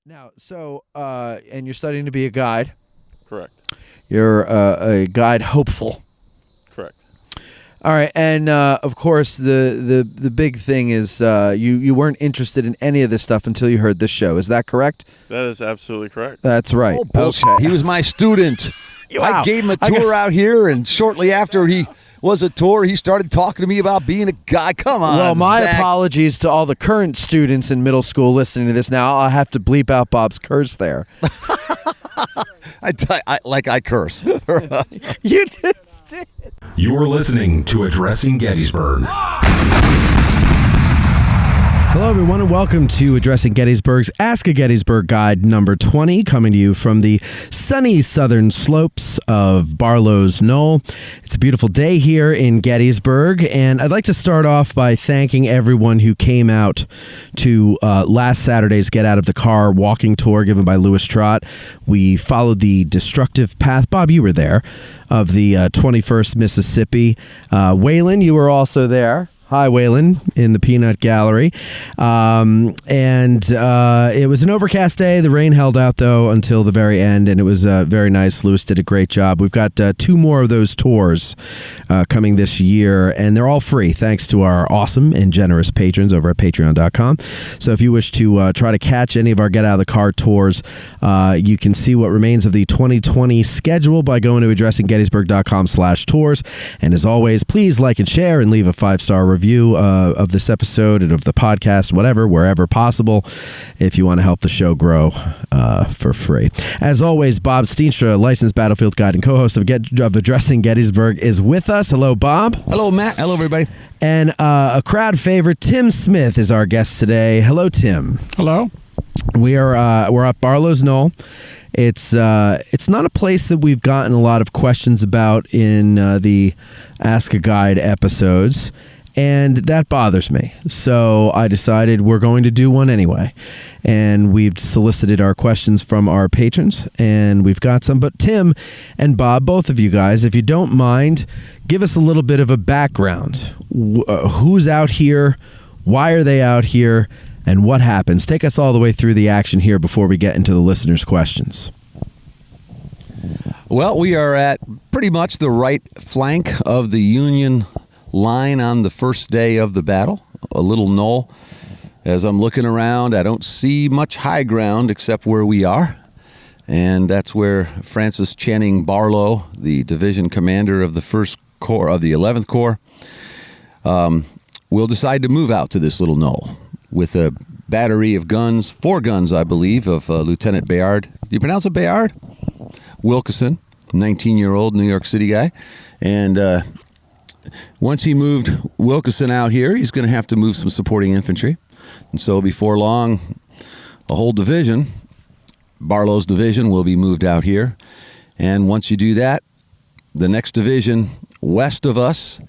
Now, and you're studying to be a guide. Correct. You're a guide hopeful. Correct. All right, and of course, the big thing is you weren't interested in any of this stuff until you heard this show. Is that correct? That is absolutely correct. That's right. Oh, bullshit. Okay. He was my student. Wow. I gave him a tour out here, and shortly after he was a tour, he started talking to me about being a guy. Come on, Well, my Zach. apologies to all the current students in middle school listening to this now. I'll have to bleep out Bob's curse there. I curse. You just did. You're listening to Addressing Gettysburg. Hello, everyone, and welcome to Addressing Gettysburg's Ask a Gettysburg Guide number 20, coming to you from the sunny southern slopes of Barlow's Knoll. It's a beautiful day here in Gettysburg, and I'd like to start off by thanking everyone who came out to last Saturday's Get Out of the Car walking tour given by Louis Trott. We followed the destructive path. Bob, you were there, of the 21st Mississippi. Waylon, you were also there. Hi, Waylon, in the Peanut Gallery. It was an overcast day. The rain held out, though, until the very end, and it was very nice. Louis did a great job. We've got two more of those tours coming this year, and they're all free, thanks to our awesome and generous patrons over at patreon.com. So if you wish to try to catch any of our Get Out of the Car tours, you can see what remains of the 2020 schedule by going to addressinggettysburg.com/tours. And as always, please like and share and leave a 5-star review of this episode and of the podcast, whatever, wherever possible, if you want to help the show grow for free. As always, Bob Steenstra, licensed battlefield guide and co-host of Addressing Gettysburg, is with us. Hello, Bob. Hello, Matt. Hello, everybody. And a crowd favorite, Tim Smith, is our guest today. Hello, Tim. Hello. We're at Barlow's Knoll. It's not a place that we've gotten a lot of questions about in the Ask a Guide episodes, and that bothers me. So I decided we're going to do one anyway. And we've solicited our questions from our patrons, and we've got some. But Tim and Bob, both of you guys, if you don't mind, give us a little bit of a background. Who's out here? Why are they out here? And what happens? Take us all the way through the action here before we get into the listeners' questions. Well, we are at pretty much the right flank of the Union line on the first day of the battle, a little knoll. As I'm looking around, I don't see much high ground except where we are, and that's where Francis Channing Barlow, the division commander of the 1st Corps of the 11th Corps, will decide to move out to this little knoll with a battery of guns, 4 guns, I believe, of Lieutenant Bayard. Do you pronounce it Bayard? Wilkeson, 19-year-old New York City guy, and once he moved Wilkeson out here, he's going to have to move some supporting infantry. And so before long, a whole division, Barlow's division, will be moved out here. And once you do that, the next division west of us,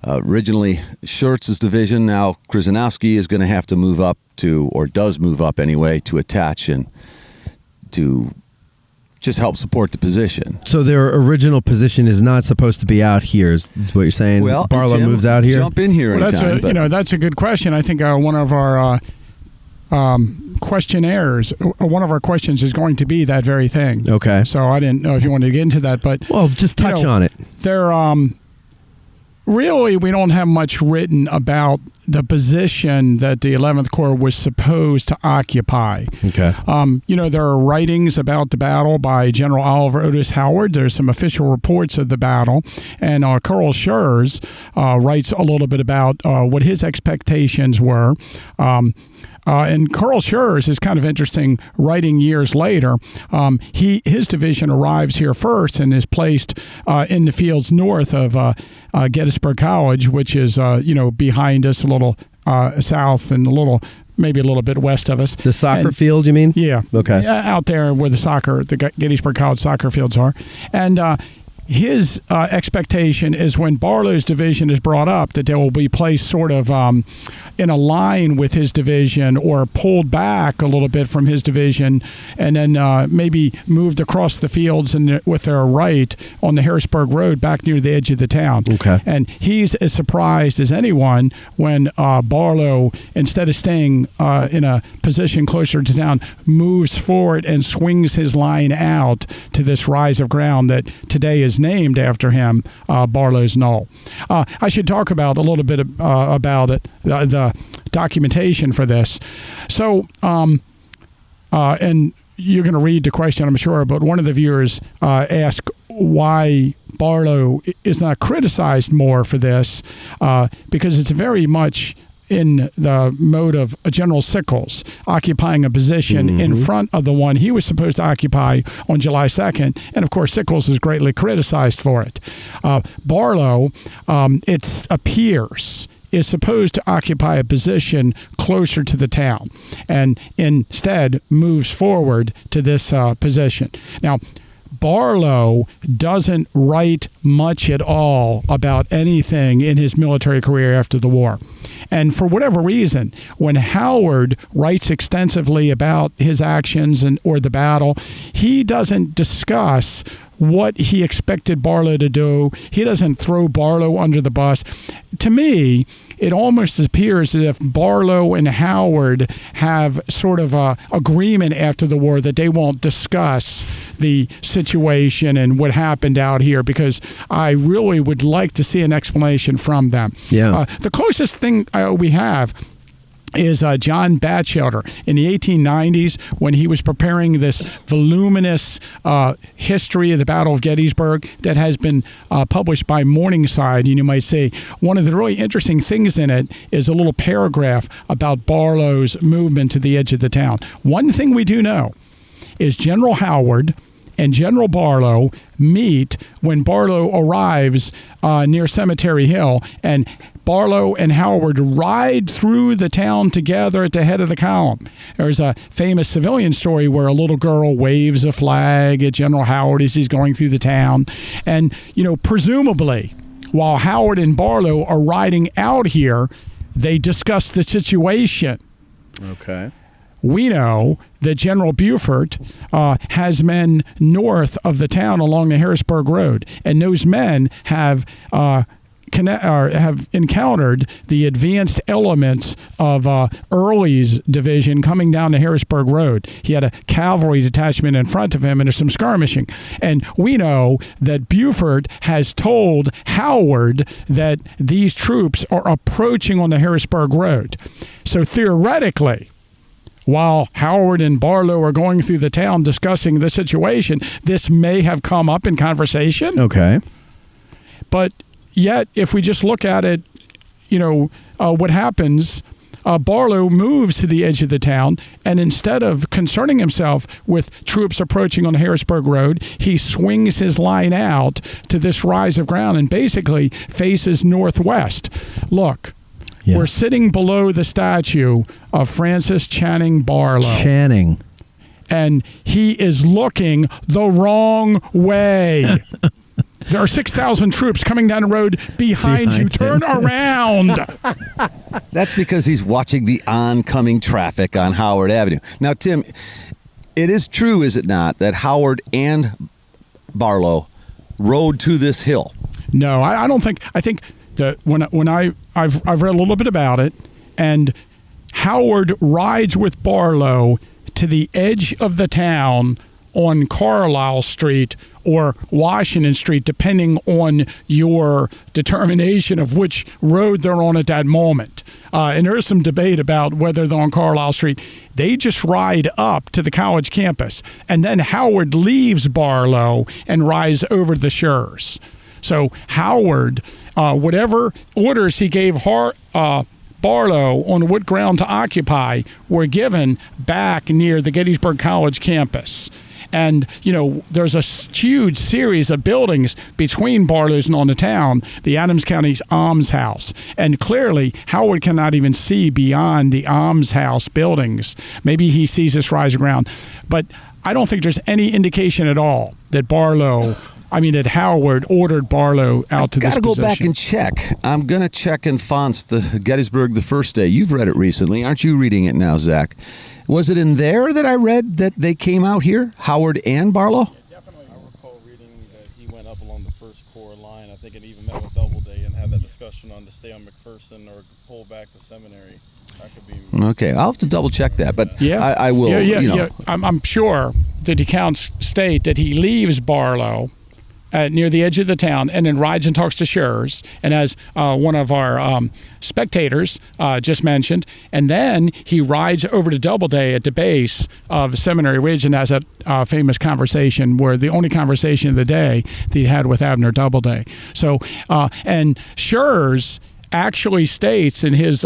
originally Schurz's division, now Krzyzanowski, is going to have to move up to, or does move up anyway, to attach and to just help support the position. So their original position is not supposed to be out here, is what you're saying? Well, Barlow Tim, moves out here? Jump in here anytime. That's a good question. I think one of our questionnaires, one of our questions is going to be that very thing. Okay. So I didn't know if you wanted to get into that, but Well, just touch on it. They're really, we don't have much written about the position that the 11th Corps was supposed to occupy. Okay. There are writings about the battle by General Oliver Otis Howard. There's some official reports of the battle. And Colonel Schurz writes a little bit about what his expectations were. And Colonel Schurz is kind of interesting, writing years later. His division arrives here first and is placed in the fields north of Gettysburg College, which is behind us, a little south and maybe a little bit west of us. The soccer field, you mean? Yeah. Okay. Out there where the Gettysburg College soccer fields are. And his expectation is when Barlow's division is brought up that they will be placed sort of in a line with his division or pulled back a little bit from his division and then maybe moved across the fields and with their right on the Harrisburg Road back near the edge of the town. Okay. And he's as surprised as anyone when Barlow, instead of staying in a position closer to town, moves forward and swings his line out to this rise of ground that today is named after him, Barlow's Knoll. I should talk about a little bit about it, the documentation for this. So, and you're going to read the question, I'm sure, but one of the viewers asked why Barlow is not criticized more for this, because it's very much in the mode of General Sickles occupying a position in front of the one he was supposed to occupy on July 2nd. And, of course, Sickles is greatly criticized for it. Barlow, it appears, is supposed to occupy a position closer to the town and instead moves forward to this position. Now, Barlow doesn't write much at all about anything in his military career after the war. And for whatever reason, when Howard writes extensively about his actions or the battle, he doesn't discuss what he expected Barlow to do. He doesn't throw Barlow under the bus. To me, it almost appears as if Barlow and Howard have sort of a agreement after the war that they won't discuss the situation and what happened out here, because I really would like to see an explanation from them. Yeah. The closest thing we have is John Batchelder in the 1890s when he was preparing this voluminous history of the Battle of Gettysburg that has been published by Morningside. And you might say one of the really interesting things in it is a little paragraph about Barlow's movement to the edge of the town. One thing we do know is General Howard and General Barlow meet when Barlow arrives near Cemetery Hill, and Barlow and Howard ride through the town together at the head of the column. There's a famous civilian story where a little girl waves a flag at General Howard as he's going through the town. And, presumably, while Howard and Barlow are riding out here, they discuss the situation. Okay. We know that General Buford has men north of the town along the Harrisburg Road, and those men have encountered the advanced elements of Early's division coming down the Harrisburg Road. He had a cavalry detachment in front of him, and there's some skirmishing. And we know that Buford has told Howard that these troops are approaching on the Harrisburg Road. So theoretically, while Howard and Barlow are going through the town discussing the situation, this may have come up in conversation. Okay. But yet, if we just look at it, what happens, Barlow moves to the edge of the town, and instead of concerning himself with troops approaching on the Harrisburg Road, he swings his line out to this rise of ground and basically faces northwest. Look. Yeah. We're sitting below the statue of Francis Channing Barlow. Channing. And he is looking the wrong way. There are 6,000 troops coming down the road behind you. Turn around. That's because he's watching the oncoming traffic on Howard Avenue. Now, Tim, it is true, is it not, that Howard and Barlow rode to this hill? No, I don't think. I think that when I've read a little bit about it, and Howard rides with Barlow to the edge of the town on Carlisle Street or Washington Street, depending on your determination of which road they're on at that moment. And there is some debate about whether they're on Carlisle Street. They just ride up to the college campus, and then Howard leaves Barlow and rides over the Shores. So Howard, whatever orders he gave Barlow on what ground to occupy were given back near the Gettysburg College campus. And, there's a huge series of buildings between Barlow's and on the town, the Adams County's Ames House. And clearly, Howard cannot even see beyond the Ames House buildings. Maybe he sees this rise of ground. But I don't think there's any indication at all that Barlow that Howard ordered Barlow out to this Got to go position. back and check. I'm going to check in fonts the Gettysburg the first day. You've read it recently. Aren't you reading it now, Zach? Was it in there that I read that they came out here, Howard and Barlow? Definitely. I recall reading that he went up along the first corps line. I think it even met with Doubleday and had that discussion on to stay on McPherson or pull back the seminary. That could be. Okay, I'll have to double check that, but Yeah. I will. Yeah. I'm sure the accounts state that he leaves Barlow near the edge of the town and then rides and talks to Schurz, and as one of our spectators just mentioned, and then he rides over to Doubleday at the base of Seminary Ridge and has that famous conversation where the only conversation of the day that he had with Abner Doubleday. So, and Schurz actually states in his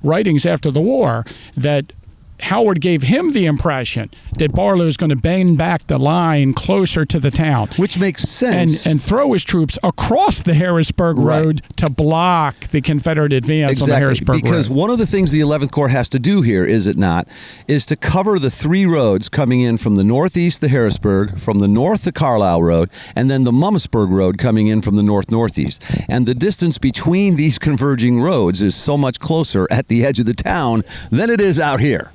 writings after the war that Howard gave him the impression that Barlow is going to bang back the line closer to the town, which makes sense, and throw his troops across the Harrisburg Road to block the Confederate advance on the Harrisburg because Road. One of the things the 11th Corps has to do here, is it not, is to cover the three roads coming in from the northeast, the Harrisburg, from the north, the Carlisle Road, and then the Mummasburg Road coming in from the north-northeast. And the distance between these converging roads is so much closer at the edge of the town than it is out here.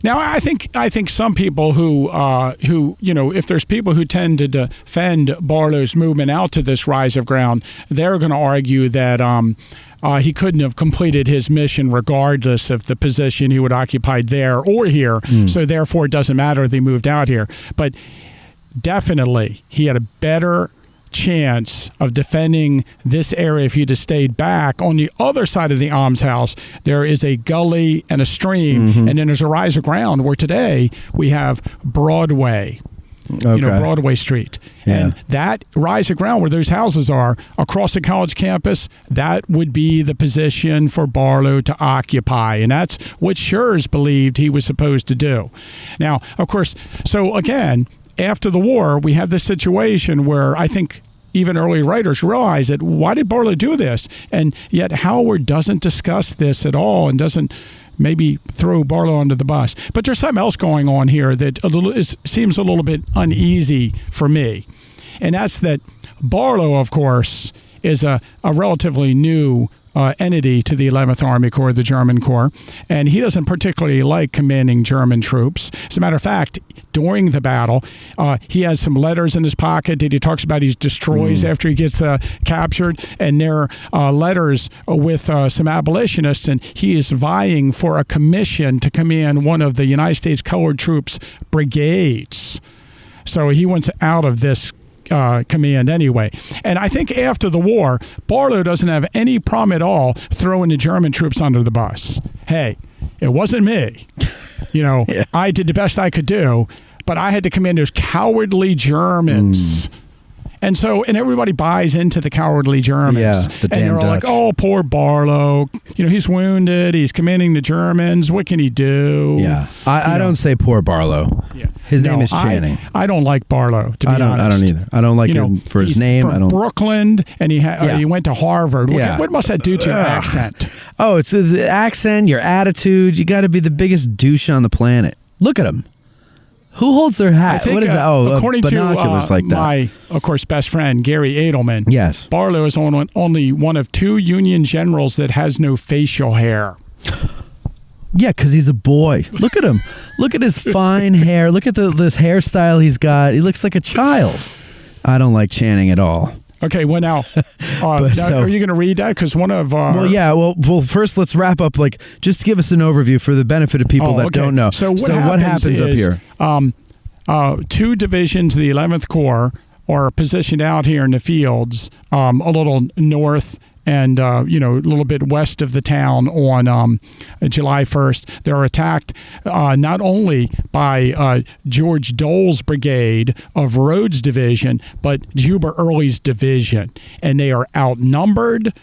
Now, I think some people who if there's people who tend to defend Barlow's movement out to this rise of ground, they're going to argue that he couldn't have completed his mission regardless of the position he would occupy there or here. So therefore, it doesn't matter if he moved out here. But definitely, he had a better chance of defending this area if he'd have stayed back. On the other side of the almshouse, there is a gully and a stream, and then there's a rise of ground where today we have Broadway. Broadway Street. Yeah. And that rise of ground where those houses are across the college campus, that would be the position for Barlow to occupy. And that's what Schurz believed he was supposed to do. Now, of course, so again, after the war, we have this situation where I think even early writers realize that why did Barlow do this? And yet Howard doesn't discuss this at all and doesn't maybe throw Barlow under the bus. But there's something else going on here that seems a little bit uneasy for me. And that's that Barlow, of course, is a relatively new entity to the 11th Army Corps, the German Corps, and he doesn't particularly like commanding German troops. As a matter of fact, during the battle, he has some letters in his pocket that he talks about he destroys after he gets captured, and they're letters with some abolitionists, and he is vying for a commission to command one of the United States Colored Troops brigades. So he wants out of this command anyway. And I think after the war, Barlow doesn't have any problem at all throwing the German troops under the bus. Hey, it wasn't me. I did the best I could do, but I had to command those cowardly Germans. And everybody buys into the cowardly Germans. Yeah, the damn and they're all Dutch. like, oh, poor Barlow. He's wounded. He's commanding the Germans. What can he do? Yeah. I don't say poor Barlow. Yeah. His name is Channing. I don't like Barlow, to be honest. I don't either. I don't like him for his name. From I don't. Brooklyn, and he went to Harvard. What must that do to your accent? Oh, it's the accent, your attitude. You got to be the biggest douche on the planet. Look at him. Who holds their hat? I think, what is that? according binoculars to like that. my, of course, best friend, Gary Edelman, Yes. Barlow is only one of two Union generals that has no facial hair. Yeah, because he's a boy. Look at him. Look at his fine hair. Look at this hairstyle he's got. He looks like a child. I don't like Channing at all. Okay, well now, are you going to read that? Because one of Well, first let's wrap up. Just give us an overview for the benefit of people that don't know. So what happens up here? Two divisions of the 11th Corps are positioned out here in the fields, a little north and a little bit west of the town on July 1st. They're attacked not only by George Dole's brigade of Rhodes' division, but Juba Early's division. And they are outnumbered.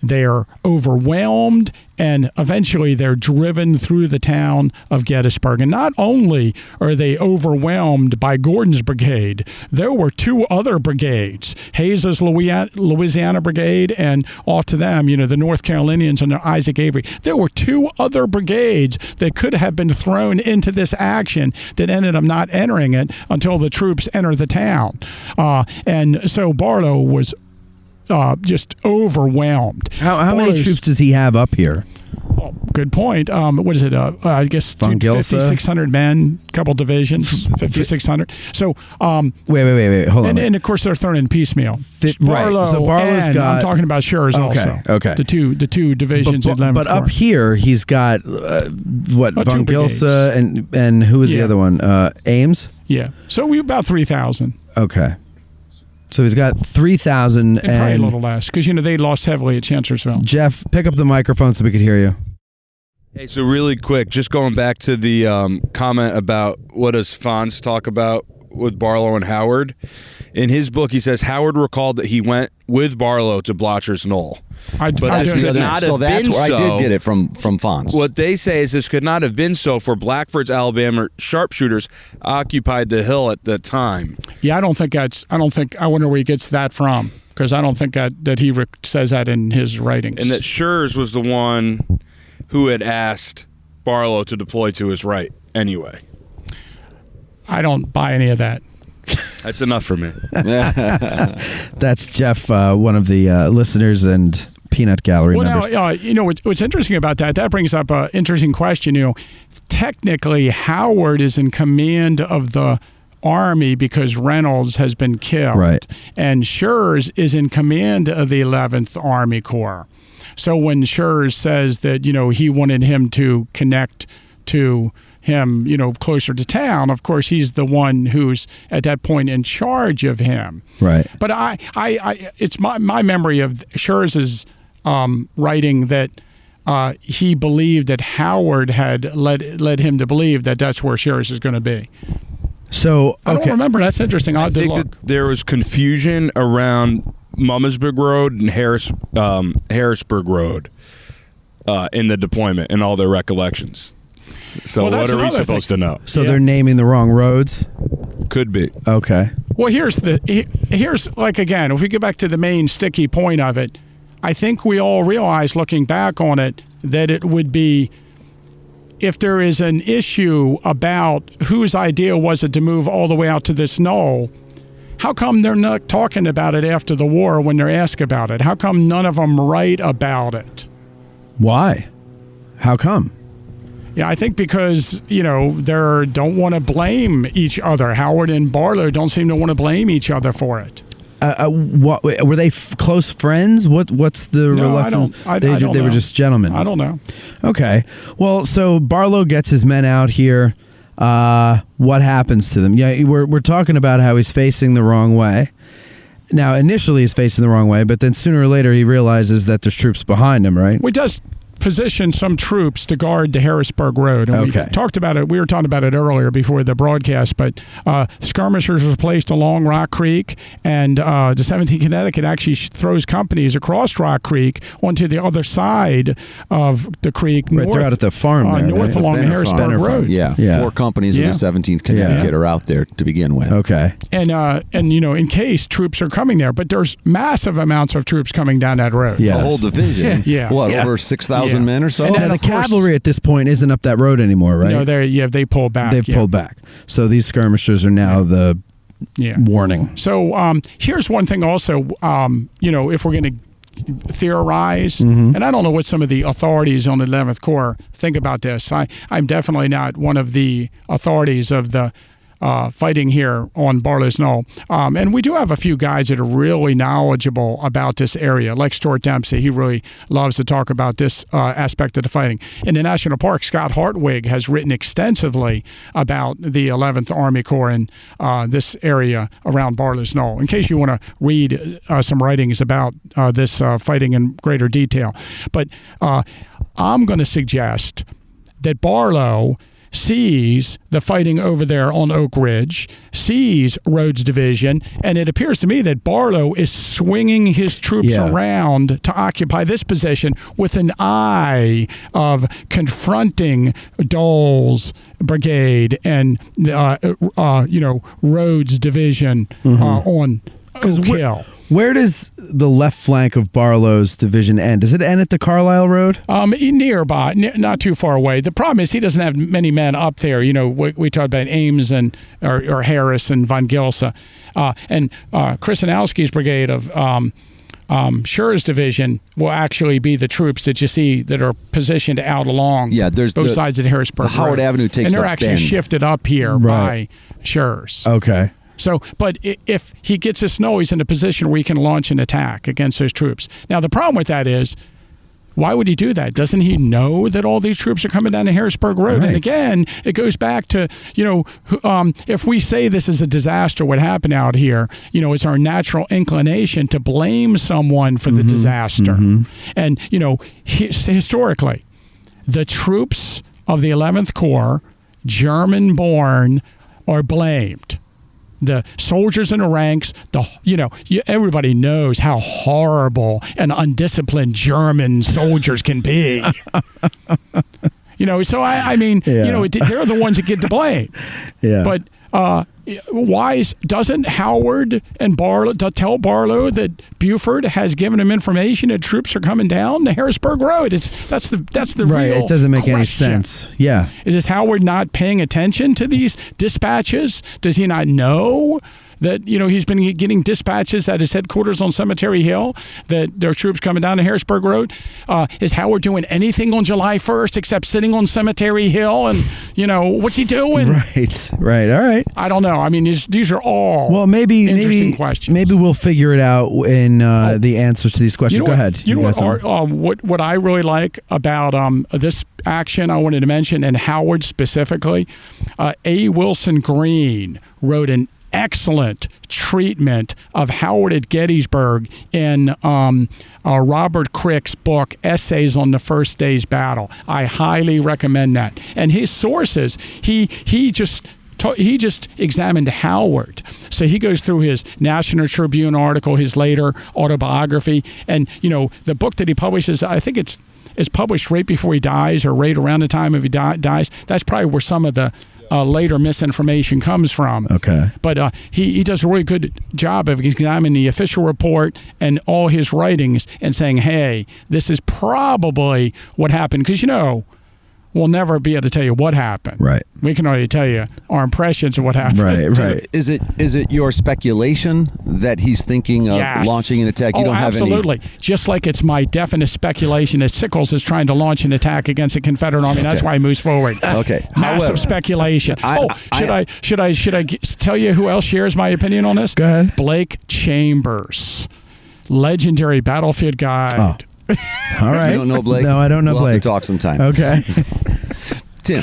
they're overwhelmed, and eventually they're driven through the town of Gettysburg. And not only are they overwhelmed by Gordon's brigade, there were two other brigades, Hayes's Louisiana Brigade, and off to them, the North Carolinians under Isaac Avery. There were two other brigades that could have been thrown into this action that ended up not entering it until the troops entered the town. And so Barlow was just overwhelmed. How many troops does he have up here? Oh, good point. What is it? I guess 5,600 men, couple divisions, 5,600. So wait, hold on. And of course they're thrown in piecemeal. Right. So Barlow's got. I'm talking about Schurz also. Okay. The two divisions. But up here he's got von Gilsa and who was the other one? Ames. Yeah. So we about 3,000. Okay. So he's got 3,000 and probably a little less because they lost heavily at Chancellorsville. Jeff, pick up the microphone so we could hear you. Hey, so really quick, just going back to the comment about what does Fonz talk about with Barlow and Howard. In his book, he says Howard recalled that he went with Barlow to Blotcher's Knoll. That's where I did get it from Fonz. What they say is this could not have been so, for Blackford's Alabama sharpshooters occupied the hill at the time. Yeah, I wonder where he gets that from, because I don't think that he says that in his writings. And that Schurz was the one who had asked Barlow to deploy to his right anyway. I don't buy any of that. That's enough for me. That's Jeff, one of the listeners and Peanut Gallery members. Now, what's interesting about that brings up an interesting question. Technically, Howard is in command of the Army because Reynolds has been killed. Right. And Schurz is in command of the 11th Army Corps. So when Schurz says that, he wanted him to connect to him, closer to town, of course, he's the one who's at that point in charge of him. Right. But it's my memory of Schurz's writing that he believed that Howard had led him to believe that that's where Schurz is going to be. So I don't remember. That's interesting. I think that there was confusion around Mummersburg Road and Harrisburg Road in the deployment and all their recollections. So what are we supposed to know? So they're naming the wrong roads? Could be. Okay. Well, here's again, if we get back to the main sticky point of it, I think we all realize, looking back on it, that it would be, if there is an issue about whose idea was it to move all the way out to this knoll, how come they're not talking about it after the war when they're asked about it? How come none of them write about it? Why? How come? Yeah, I think because, they don't want to blame each other. Howard and Barlow don't seem to want to blame each other for it. What were they close friends? What's the reluctance? They were just gentlemen. I don't know. Okay. Well, so Barlow gets his men out here. What happens to them? Yeah, we're talking about how he's facing the wrong way. Now, initially he's facing the wrong way, but then sooner or later he realizes that there's troops behind him, right? We does position some troops to guard the Harrisburg Road. And okay. We talked about it. We were talking about it earlier before the broadcast, but skirmishers were placed along Rock Creek, and the 17th Connecticut actually throws companies across Rock Creek onto the other side of the creek. Right, they're out at the farm there, north right? along the Harrisburg Road. Yeah. 4 companies of the 17th Connecticut are out there to begin with. Okay. And in case troops are coming there, but there's massive amounts of troops coming down that road. Yes. A whole division. Over 6,000 men or so? And the cavalry at this point isn't up that road anymore, right? No, they pulled back. They've pulled back. So these skirmishers are now the warning. So here's one thing also, if we're going to theorize, and I don't know what some of the authorities on the 11th Corps think about this. I'm definitely not one of the authorities of the fighting here on Barlow's Knoll. And we do have a few guys that are really knowledgeable about this area, like Stuart Dempsey. He really loves to talk about this aspect of the fighting. In the National Park, Scott Hartwig has written extensively about the 11th Army Corps in this area around Barlow's Knoll, in case you want to read some writings about this fighting in greater detail. But I'm going to suggest that Barlow sees the fighting over there on Oak Ridge, sees Rhodes' division, and it appears to me that Barlow is swinging his troops around to occupy this position with an eye of confronting Dole's brigade and Rhodes' division on Oak Hill. Where does the left flank of Barlow's division end? Does it end at the Carlisle Road? Nearby, not too far away. The problem is he doesn't have many men up there. We talked about Ames or Harris and von Gilsa. And Krasinowski's brigade of Schur's division will actually be the troops that you see that are positioned out along both sides of the Harrisburg the Howard Road. Avenue takes and they're that actually bend. shifted up here by Schur's. Okay. So, but if he gets this Knoll, he's in a position where he can launch an attack against those troops. Now, the problem with that is, why would he do that? Doesn't he know that all these troops are coming down the Harrisburg Road? Right. And again, it goes back to, if we say this is a disaster, what happened out here, it's our natural inclination to blame someone for the disaster. And, historically, the troops of the 11th Corps, German-born, are blamed. The soldiers in the ranks, everybody knows how horrible and undisciplined German soldiers can be. So I mean, they're the ones that get the blame. Yeah. But doesn't Howard and Barlow tell Barlow that Buford has given him information that troops are coming down the Harrisburg Road? That's the right. real It doesn't make any question. sense. Yeah. Is Howard not paying attention to these dispatches? Does he not know that he's been getting dispatches at his headquarters on Cemetery Hill that there are troops coming down the Harrisburg Road? Is Howard doing anything on July 1st except sitting on Cemetery Hill? And what's he doing? Right. All right. I don't know. I mean, these are all interesting questions. Maybe we'll figure it out in the answers to these questions. Go ahead. What I really like about this action I wanted to mention, and Howard specifically, A. Wilson Green wrote an excellent treatment of Howard at Gettysburg in Robert Crick's book, Essays on the First Day's Battle. I highly recommend that. And his sources, he just examined Howard. So he goes through his National Tribune article, his later autobiography, and the book that he publishes, I think it's published right before he dies or right around the time of he dies. That's probably where some of the later misinformation comes from. Okay. But he does a really good job of examining the official report and all his writings and saying, hey, this is probably what happened. Because, we'll never be able to tell you what happened. Right. We can already tell you our impressions of what happened. Right. Is it your speculation that he's thinking of launching an attack? You don't have absolutely. Just like it's my definite speculation that Sickles is trying to launch an attack against the Confederate Army. That's why he moves forward. Okay. Massive speculation. Should I tell you who else shares my opinion on this? Go ahead. Blake Chambers, legendary battlefield guide. All right. You don't know Blake? No, I don't know we'll Blake. Have to talk sometime. Okay. Tim,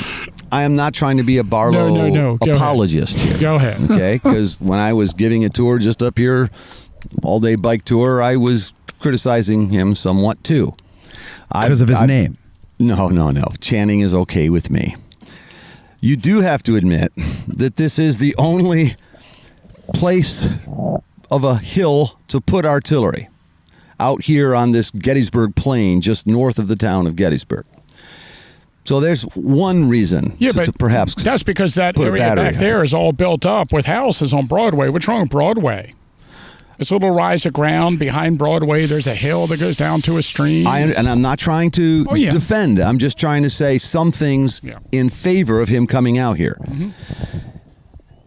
I am not trying to be a Barlow No. apologist here. Go ahead. Okay, because when I was giving a tour just up here, all-day bike tour, I was criticizing him somewhat too. Because of his name. No. Channing is okay with me. You do have to admit that this is the only place of a hill to put artillery out here on this Gettysburg plain just north of the town of Gettysburg. So there's one reason to perhaps that's because that put a area battery back there is all built up with houses on Broadway. What's wrong with Broadway? It's a little rise of ground behind Broadway. There's a hill that goes down to a stream. And I'm not trying to defend. I'm just trying to say some things in favor of him coming out here. Mm-hmm.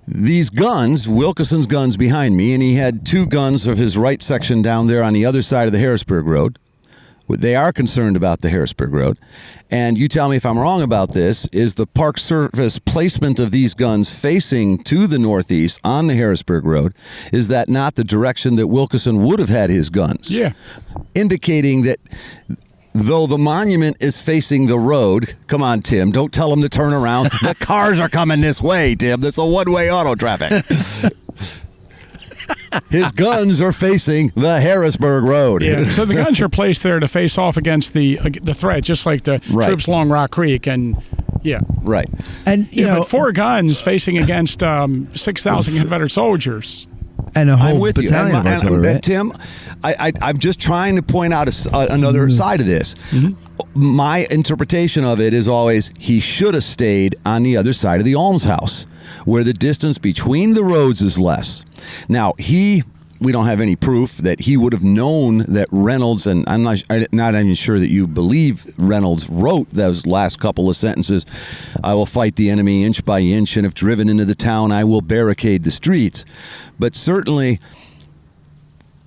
These guns, Wilkerson's guns behind me, and he had two guns of his right section down there on the other side of the Harrisburg Road. They are concerned about the Harrisburg Road. And you tell me if I'm wrong about this, is the Park Service placement of these guns facing to the northeast on the Harrisburg Road, is that not the direction that Wilkerson would have had his guns? Yeah. Indicating that though the monument is facing the road, come on, Tim, don't tell him to turn around. The cars are coming this way, Tim. That's a one-way auto traffic. His guns are facing the Harrisburg Road. Yeah, so the guns are placed there to face off against the threat, just like the troops along Rock Creek. And, Yeah. Right. And you know, but 4 guns facing against 6,000 Confederate soldiers. and a I'm whole with you. battalion of artillery, And right? Tim, I'm just trying to point out another side of this. My interpretation of it is always he should have stayed on the other side of the almshouse, where the distance between the roads is less. Now, we don't have any proof that he would have known that Reynolds, and I'm not even sure that you believe Reynolds wrote those last couple of sentences, I will fight the enemy inch by inch, and if driven into the town, I will barricade the streets. But certainly,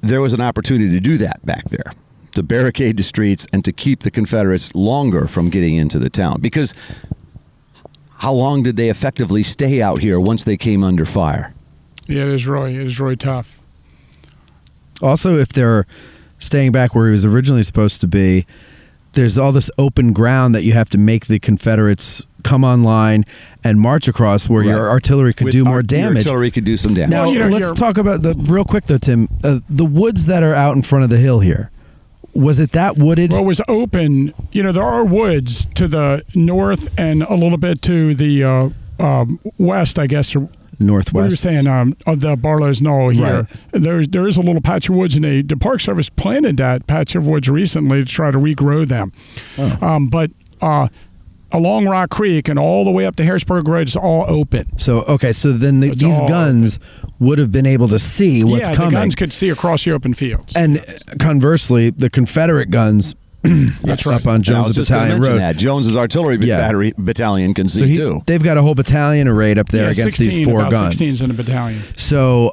there was an opportunity to do that back there, to barricade the streets and to keep the Confederates longer from getting into the town. Because how long did they effectively stay out here once they came under fire? Yeah, it is really tough. Also, if they're staying back where he was originally supposed to be, there's all this open ground that you have to make the Confederates come online and march across, where your artillery could do more damage. Your artillery could do some damage. Now, let's talk about real quick though, Tim. The woods that are out in front of the hill here. Was it that wooded? Well, it was open. You know, there are woods to the north and a little bit to the west, I guess. Northwest. What are you saying? Of the Barlow's Knoll here. Right. There is a little patch of woods, and the Park Service planted that patch of woods recently to try to regrow them. Oh. But along Rock Creek and all the way up to Harrisburg Road, it's all open. So then these guns would have been able to see what's coming. The guns could see across the open fields. And conversely, the Confederate guns That's up on Jones Battalion Road. That. Jones's artillery battery battalion can see too. They've got a whole battalion arrayed up there against 16, these 4 about guns. 16's in a battalion. So,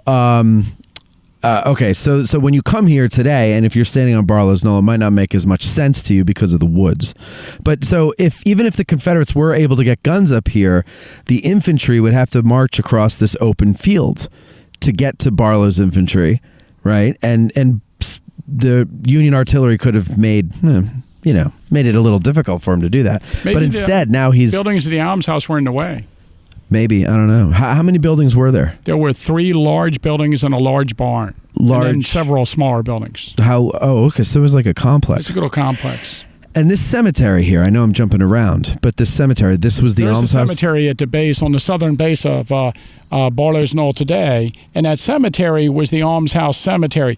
okay, so when you come here today, and if you're standing on Barlow's Knoll, it might not make as much sense to you because of the woods. But so even if the Confederates were able to get guns up here, the infantry would have to march across this open field to get to Barlow's infantry, right? And the Union artillery could have made it a little difficult for him to do that. Maybe but instead, now he's buildings of the almshouse were in the way. Maybe, I don't know. How many buildings were there? There were 3 large buildings and a large barn. And then several smaller buildings. Okay, so it was like a complex. It's a little complex. And this cemetery here, I know I'm jumping around, but this cemetery, this was the almshouse? There's a cemetery at the base, on the southern base of Barlow's Knoll today, and that cemetery was the almshouse cemetery.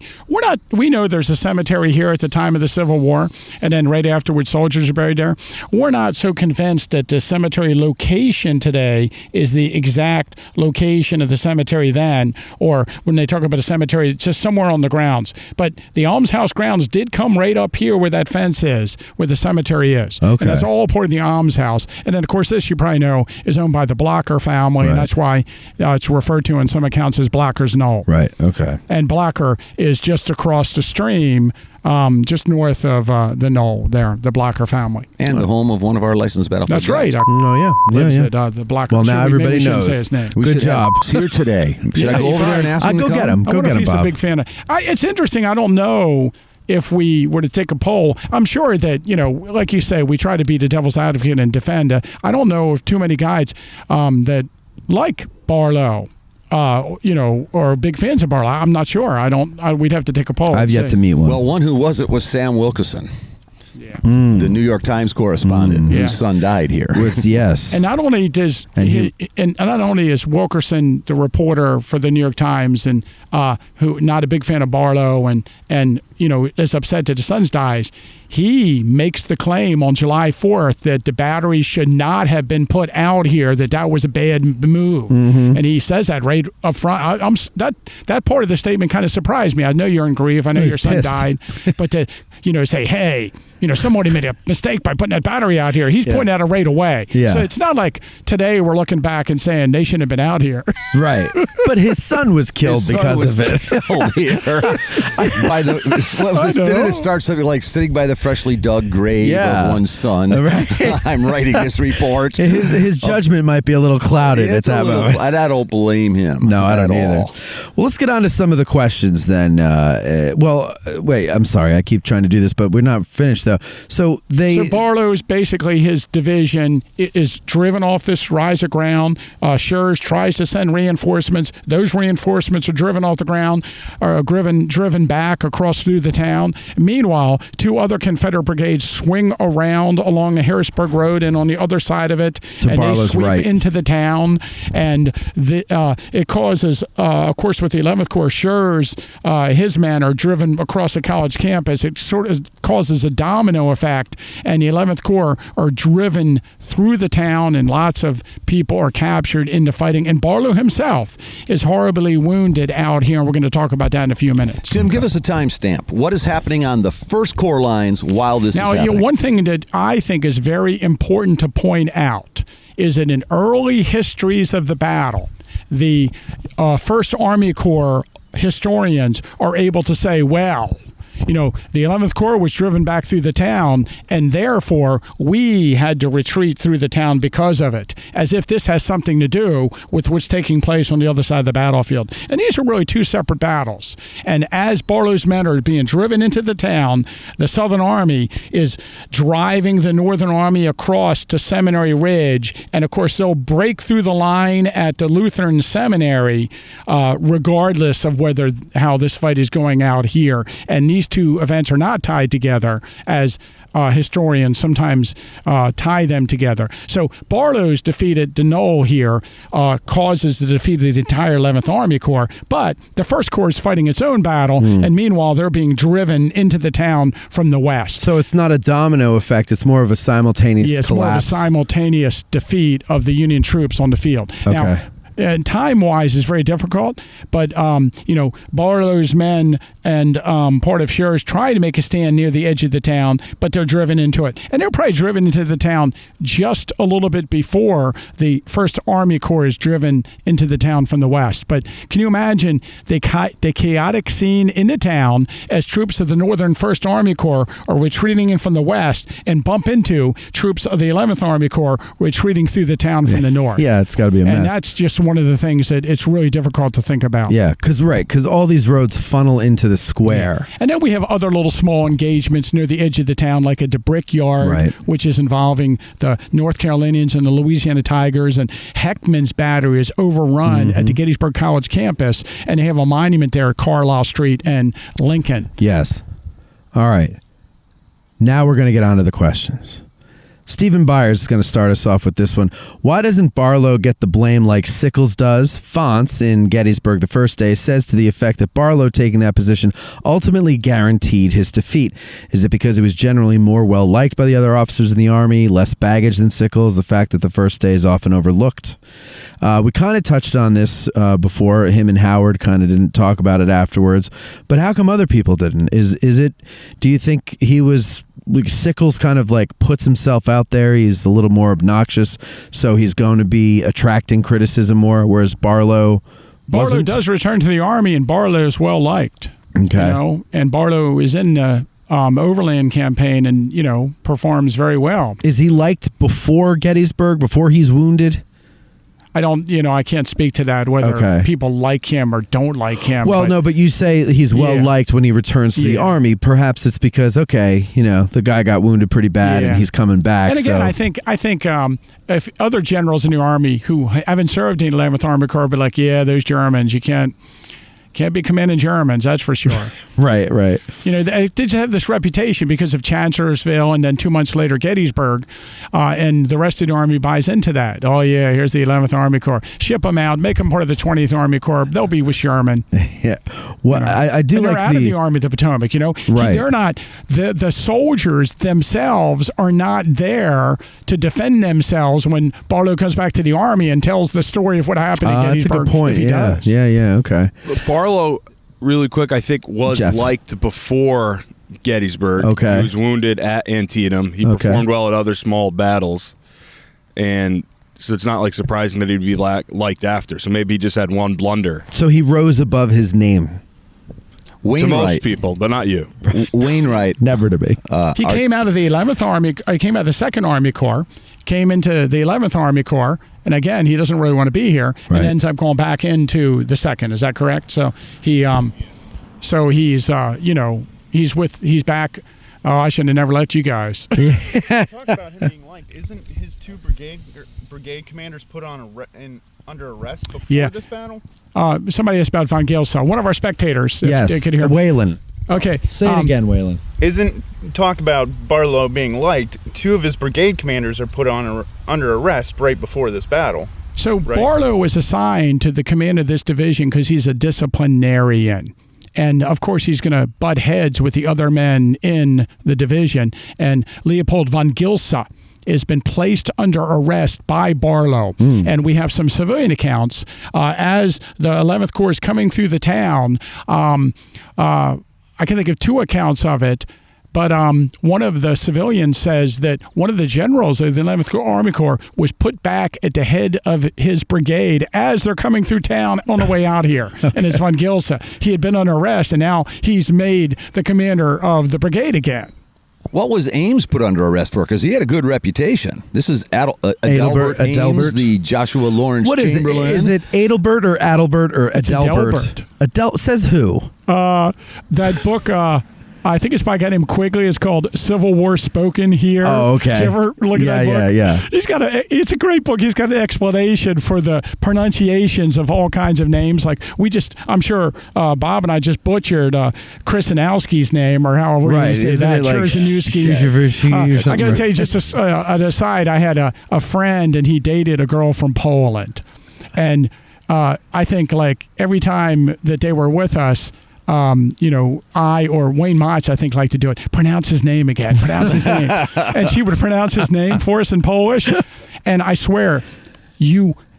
We know there's a cemetery here at the time of the Civil War, and then right afterwards soldiers are buried there. We're not so convinced that the cemetery location today is the exact location of the cemetery then, or when they talk about a cemetery, it's just somewhere on the grounds. But the almshouse grounds did come right up here where that fence is, where the cemetery is. Okay. And that's all part of the almshouse. And then, of course, this you probably know is owned by the Blocker family, and that's why it's referred to in some accounts as Blocker's Knoll. Right, okay. And Blocker is just across the stream, just north of the Knoll there, the Blocker family. And the home of one of our licensed battlefield That's right. The Blocker. Well, now everybody knows. Say his name. Good job. He's here today. Should I go over there and ask him to come? Go get him. I wonder if he's Bob. a big fan of. It's interesting. I don't know if we were to take a poll. I'm sure that, like you say, we try to be the devil's advocate and defend. I don't know if too many guys that like Barlow, or big fans of Barlow. I'm not sure. We'd have to take a poll. I've yet to meet one. Well, one who was Sam Wilkeson. The New York Times correspondent whose son died here. Yes. And not only does not only is Wilkerson the reporter for the New York Times and who not a big fan of Barlow and is upset that his son dies, he makes the claim on July 4th that the battery should not have been put out here, that was a bad move. Mm-hmm. And he says that right up front. That part of the statement kind of surprised me. I know you're in grief. I know your son died. But to say, hey, somebody made a mistake by putting that battery out here. He's pointing at it right away. Yeah. So it's not like today we're looking back and saying they shouldn't have been out here. Right. But his son was killed because of it. Killed here. Didn't it start something like sitting by the freshly dug grave of one's son? Right. I'm writing this report. His judgment might be a little clouded at that moment. I don't blame him. No, I don't either. Well, let's get on to some of the questions then. Wait, I'm sorry. I keep trying to do this, but we're not finished. though. So Barlow's basically his division is driven off this rise of ground. Schurz tries to send reinforcements. Those reinforcements are driven off the ground, are driven back across through the town. Meanwhile, 2 other Confederate brigades swing around along the Harrisburg Road and on the other side of it, to and Barlow's they sweep right into the town, and it causes, of course, with the 11th Corps, Schurz, his men are driven across the college campus. It sort of causes a domino effect, and the 11th Corps are driven through the town, and lots of people are captured into fighting. And Barlow himself is horribly wounded out here, and we're going to talk about that in a few minutes. Tim, give us a timestamp. What is happening on the first Corps lines while this is happening? Now, one thing that I think is very important to point out is that in early histories of the battle, the First Army Corps historians are able to say, well, the 11th Corps was driven back through the town, and therefore we had to retreat through the town because of it, as if this has something to do with what's taking place on the other side of the battlefield. And these are really 2 separate battles. And as Barlow's men are being driven into the town, the Southern Army is driving the Northern Army across to Seminary Ridge, and of course they'll break through the line at the Lutheran Seminary, regardless of how this fight is going out here. And these 2 events are not tied together, as historians sometimes tie them together. So Barlow's defeat at Knoll here causes the defeat of the entire 11th Army Corps, but the 1st Corps is fighting its own battle, and meanwhile they're being driven into the town from the west. So it's not a domino effect, it's more of a simultaneous collapse. More of a simultaneous defeat of the Union troops on the field. Okay. Now, and time-wise is very difficult, but Barlow's men and part of Schurz try to make a stand near the edge of the town, but they're driven into it. And they're probably driven into the town just a little bit before the First Army Corps is driven into the town from the west. But can you imagine the chaotic scene in the town as troops of the Northern First Army Corps are retreating in from the west and bump into troops of the 11th Army Corps retreating through the town from the north? Yeah, it's got to be a mess. And that's just one of the things that it's really difficult to think about. Yeah, because all these roads funnel into the square. Yeah. And then we have other little small engagements near the edge of the town, like at the Brickyard, which is involving the North Carolinians and the Louisiana Tigers, and Heckman's battery is overrun at the Gettysburg College campus, and they have a monument there at Carlisle Street and Lincoln. Yes. All right. Now we're going to get on to the questions. Stephen Byers is going to start us off with this one. Why doesn't Barlow get the blame like Sickles does? Fonts in Gettysburg the first day says to the effect that Barlow taking that position ultimately guaranteed his defeat. Is it because he was generally more well-liked by the other officers in the Army, less baggage than Sickles, the fact that the first day is often overlooked? We kind of touched on this before. Him and Howard kind of didn't talk about it afterwards. But how come other people didn't? Do you think he was... Sickles kind of like puts himself out there. He's a little more obnoxious, so he's going to be attracting criticism more, whereas Barlow does return to the Army, and Barlow is well liked. Okay. And Barlow is in the Overland campaign and, performs very well. Is he liked before Gettysburg, before he's wounded? I can't speak to that, whether people like him or don't like him. Well, no, but you say he's well-liked when he returns to the Army. Perhaps it's because, the guy got wounded pretty bad and he's coming back. And again, I think if other generals in the Army who haven't served in the 11th Army Corps be like, those Germans, you can't be commanding Germans, that's for sure. Right. They did have this reputation because of Chancellorsville and then 2 months later Gettysburg, and the rest of the Army buys into that. Oh, yeah, here's the 11th Army Corps. Ship them out, make them part of the 20th Army Corps. They'll be with Sherman. Yeah. Well, I do they're like out of the Army of the Potomac, Right. They're not, the soldiers themselves are not there to defend themselves when Barlow comes back to the Army and tells the story of what happened at Gettysburg. That's a good point. If he does. Yeah, okay. Barlow, really quick, I think was liked before Gettysburg. Okay. He was wounded at Antietam. He performed well at other small battles. And so it's not surprising that he'd be liked after. So maybe he just had one blunder. So he rose above his name. Wainwright. To most people, but not you. Wainwright. Never to be. He came out of the 11th Army. He came out of the 2nd Army Corps, came into the 11th Army Corps, and again, he doesn't really want to be here, and ends up going back into the 2nd. Is that correct? So he's back Oh, I shouldn't have never let you guys. Talk about him being liked. Isn't his two brigade commanders put on under arrest before this battle? Somebody asked about Von Gilsa. One of our spectators. If they could hear. Whalen. Okay. Say it again, Whalen. Isn't talk about Barlow being liked? Two of his brigade commanders are put on under arrest right before this battle. So Barlow was assigned to the command of this division because he's a disciplinarian. And, of course, he's going to butt heads with the other men in the division. And Leopold von Gilsa has been placed under arrest by Barlow. And we have some civilian accounts. As the 11th Corps is coming through the town, I can think of two accounts of it. But one of the civilians says that one of the generals of the 11th Army Corps was put back at the head of his brigade as they're coming through town on the way out here. And it's von Gilsa. He had been under arrest, and now he's made the commander of the brigade again. What was Ames put under arrest for? Because he had a good reputation. This is Delbert Ames, the Joshua Lawrence Chamberlain. Is it Adelbert or Adelbert or Adelbert? Says who? That book... I think it's by a guy named Quigley. It's called Civil War Spoken Here. Oh, okay. Did you ever look at that book? Yeah. It's a great book. He's got an explanation for the pronunciations of all kinds of names. Like I'm sure Bob and I just butchered Krasinowski's name, or however we say that. Cherzinewski. I got to tell you just an aside. I had a friend, and he dated a girl from Poland. And I think like every time that they were with us, I or Wayne Motz, I think, like to do it. Pronounce his name again. Pronounce his name. And she would pronounce his name for us in Polish. And I swear,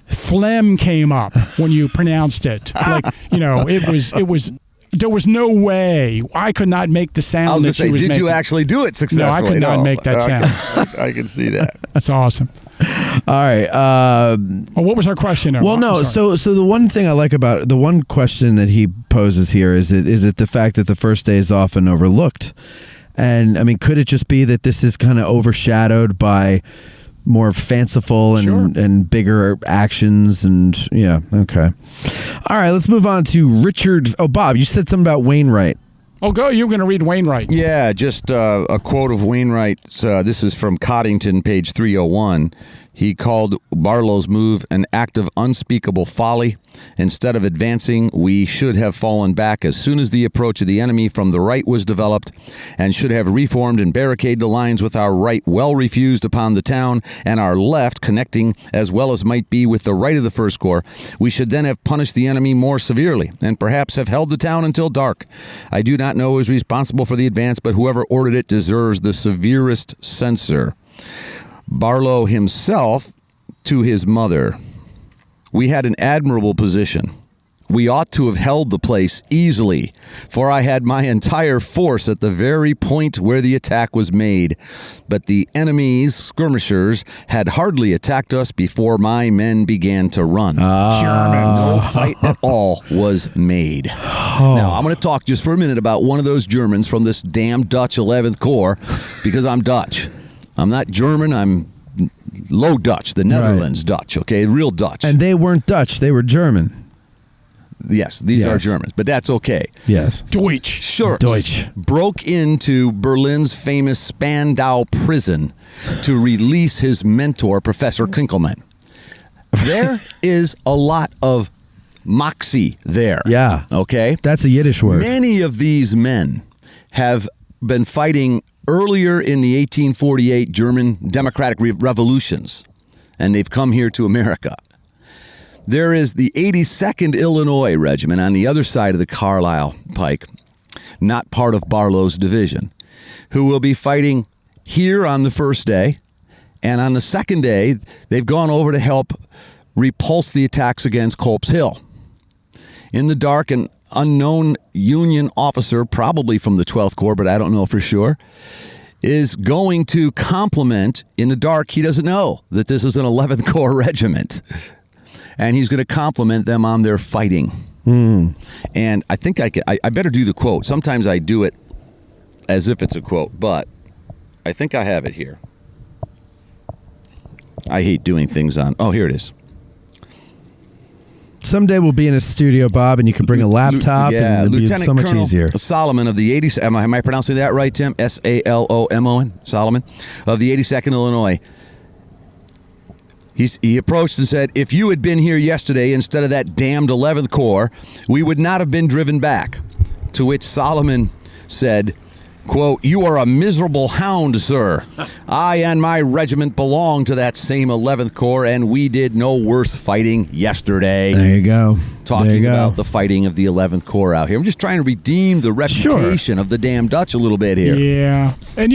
phlegm came up when you pronounced it. Like, it was. There was no way. I could not make the sound. I was going to say, did making. you actually do it successfully? No, I could not make that sound. I can see that. That's awesome. All right. What was our question? Well, no. So the one thing I like about the one question that he poses here is it the fact that the first day is often overlooked, and I mean, could it just be that this is kind of overshadowed by more fanciful and bigger actions and okay. All right, let's move on to Richard. Oh, Bob, you said something about Wainwright. Oh, go. You're going to read Wainwright. Yeah, just a quote of Wainwright's. This is from Coddington, page 301. He called Barlow's move an act of unspeakable folly. Instead of advancing, we should have fallen back as soon as the approach of the enemy from the right was developed, and should have reformed and barricaded the lines with our right well refused upon the town, and our left connecting as well as might be with the right of the First Corps. We should then have punished the enemy more severely, and perhaps have held the town until dark. I do not know who is responsible for the advance, but whoever ordered it deserves the severest censure. Barlow himself to his mother. We had an admirable position. We ought to have held the place easily, for I had my entire force at the very point where the attack was made. But the enemy's skirmishers had hardly attacked us before my men began to run. Germans. No fight at all was made. Now, I'm going to talk just for a minute about one of those Germans from this damn Dutch 11th Corps, because I'm Dutch. I'm not German, I'm Low Dutch, the Netherlands Dutch, okay? Real Dutch. And they weren't Dutch, they were German. Yes, these are Germans, but that's okay. Yes. Deutsch. Deutsch. Broke into Berlin's famous Spandau prison to release his mentor, Professor Kinkelman. There is a lot of moxie there. Yeah. Okay? That's a Yiddish word. Many of these men have been fighting earlier in the 1848 German democratic revolutions, and they've come here to America. There is the 82nd Illinois Regiment on the other side of the Carlisle Pike, not part of Barlow's division, who will be fighting here on the first day, and on the second day, they've gone over to help repulse the attacks against Culp's Hill. In the dark, an unknown Union officer, probably from the 12th Corps, but I don't know for sure, is going to compliment, in the dark, he doesn't know that this is an 11th Corps regiment. And he's going to compliment them on their fighting. And I think I better do the quote. Sometimes I do it as if it's a quote, but I think I have it here. I hate doing things on... Oh, here it is. someday we'll be in a studio, Bob, and you can bring a laptop, and it'll be Lieutenant so much Colonel easier. Solomon of the 80s. Am I pronouncing that right, Tim? Salomon, Solomon of the 82nd Illinois. He approached and said, "If you had been here yesterday instead of that damned 11th Corps, we would not have been driven back." To which Solomon said, quote, "You are a miserable hound, sir. I and my regiment belong to that same 11th Corps, and we did no worse fighting yesterday." There you go. Talking about the fighting of the 11th Corps out here. I'm just trying to redeem the reputation of the damn Dutch a little bit here. Yeah. And,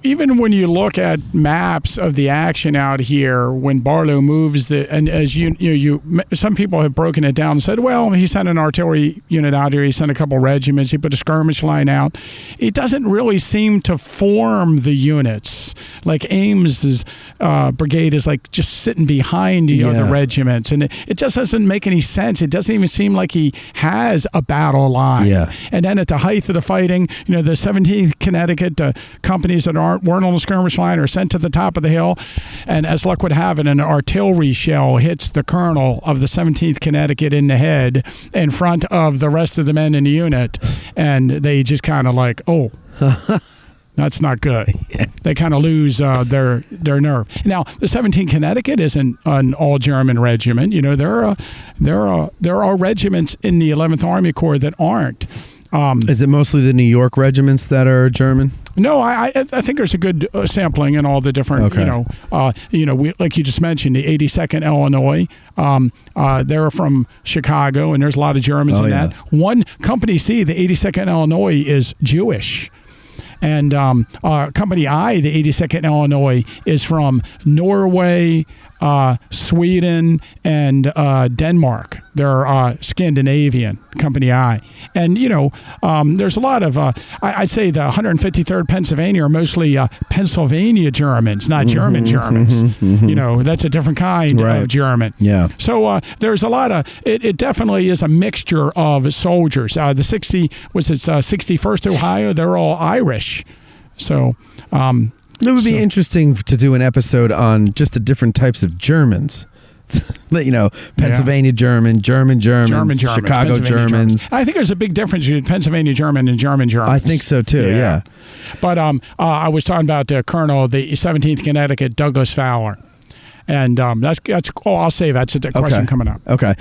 even when you look at maps of the action out here, when Barlow moves and as some people have broken it down and said, well, he sent an artillery unit out here, he sent a couple regiments, he put a skirmish line out. It doesn't really seem to form the units. Like Ames's brigade is like just sitting behind the other regiments, and it just doesn't make any sense. It doesn't even seem like he has a battle line. Yeah. And then at the height of the fighting, the 17th Connecticut companies that weren't on the skirmish line are sent to the top of the hill, and as luck would have it, an artillery shell hits the colonel of the 17th Connecticut in the head in front of the rest of the men in the unit, and they just kind of like, oh. That's not good. They kind of lose their nerve. Now, the 17th Connecticut isn't an all-German regiment. There are regiments in the 11th Army Corps that aren't. Is it mostly the New York regiments that are German? No, I think there's a good sampling in all the different. We, like you just mentioned, the 82nd Illinois. They're from Chicago, and there's a lot of Germans in that. One Company C, the 82nd Illinois, is Jewish. And Company I, the 82nd Illinois, is from Norway, Sweden, and Denmark. They're Scandinavian, Company I. And, there's a lot of, I'd say the 153rd Pennsylvania are mostly Pennsylvania Germans, not German Germans. That's a different kind of German. Yeah. So there's a lot of, it definitely is a mixture of soldiers. The 61st Ohio, they're all Irish. So, it would be interesting to do an episode on just the different types of Germans. Pennsylvania German, German Germans, Chicago Germans. I think there's a big difference between Pennsylvania German and German Germans. I think so too. Yeah. But I was talking about the Colonel of the 17th Connecticut, Douglas Fowler. And that's I'll save that. It's a question coming up. Okay.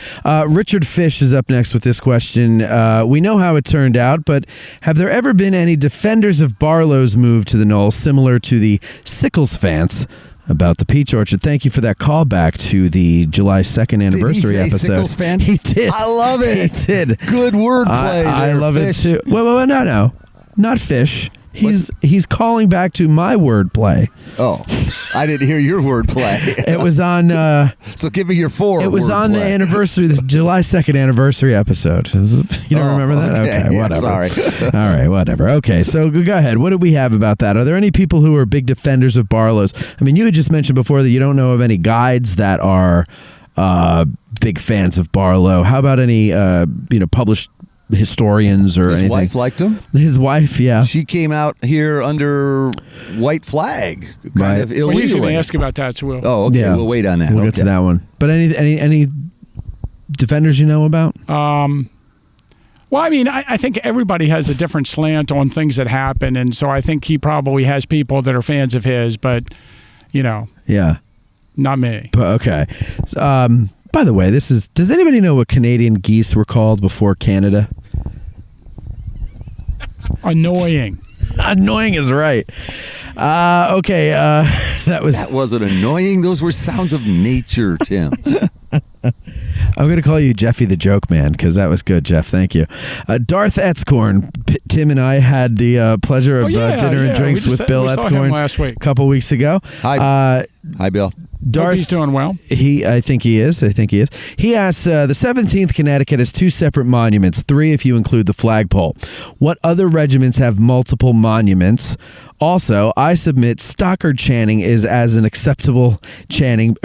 Richard Fish is up next with this question. We know how it turned out, but have there ever been any defenders of Barlow's move to the Knoll similar to the Sickles fans about the Peach Orchard? Thank you for that callback to the July 2nd anniversary did he say episode. Sickles fans? He did. I love it. He did. Good wordplay. I love Fish. it too. Well, no, not Fish. He's calling back to my wordplay. Oh, I didn't hear your wordplay. It was on. So give me your four. It was on the anniversary, the July 2nd anniversary episode. You don't remember that? Okay, yeah, whatever. Sorry. All right, whatever. Okay, so go ahead. What do we have about that? Are there any people who are big defenders of Barlow's? I mean, you had just mentioned before that you don't know of any guides that are big fans of Barlow. How about any published historians or anything? His wife liked him. His wife, yeah. She came out here under white flag, kind of illegally. Well, he's going to ask about that, so we'll. Oh, okay. Yeah. We'll wait on that. We'll get to that one. But any defenders you know about? Well, I mean, I think everybody has a different slant on things that happen, and so I think he probably has people that are fans of his, but yeah, not me. But okay. By the way, does anybody know what Canadian geese were called before Canada? Annoying. Annoying is right. Okay, that wasn't annoying. Those were sounds of nature, Tim. I'm going to call you Jeffy the Joke Man because that was good, Jeff. Thank you. Darth Etzcorn. Tim and I had the pleasure of dinner and drinks with Bill Etzcorn last week. A couple weeks ago. Hi, Bill. Hope he's doing well. I think he is. He asks, the 17th Connecticut has 2 separate monuments, 3 if you include the flagpole. What other regiments have multiple monuments? Also, I submit Stockard chanting is an acceptable chanting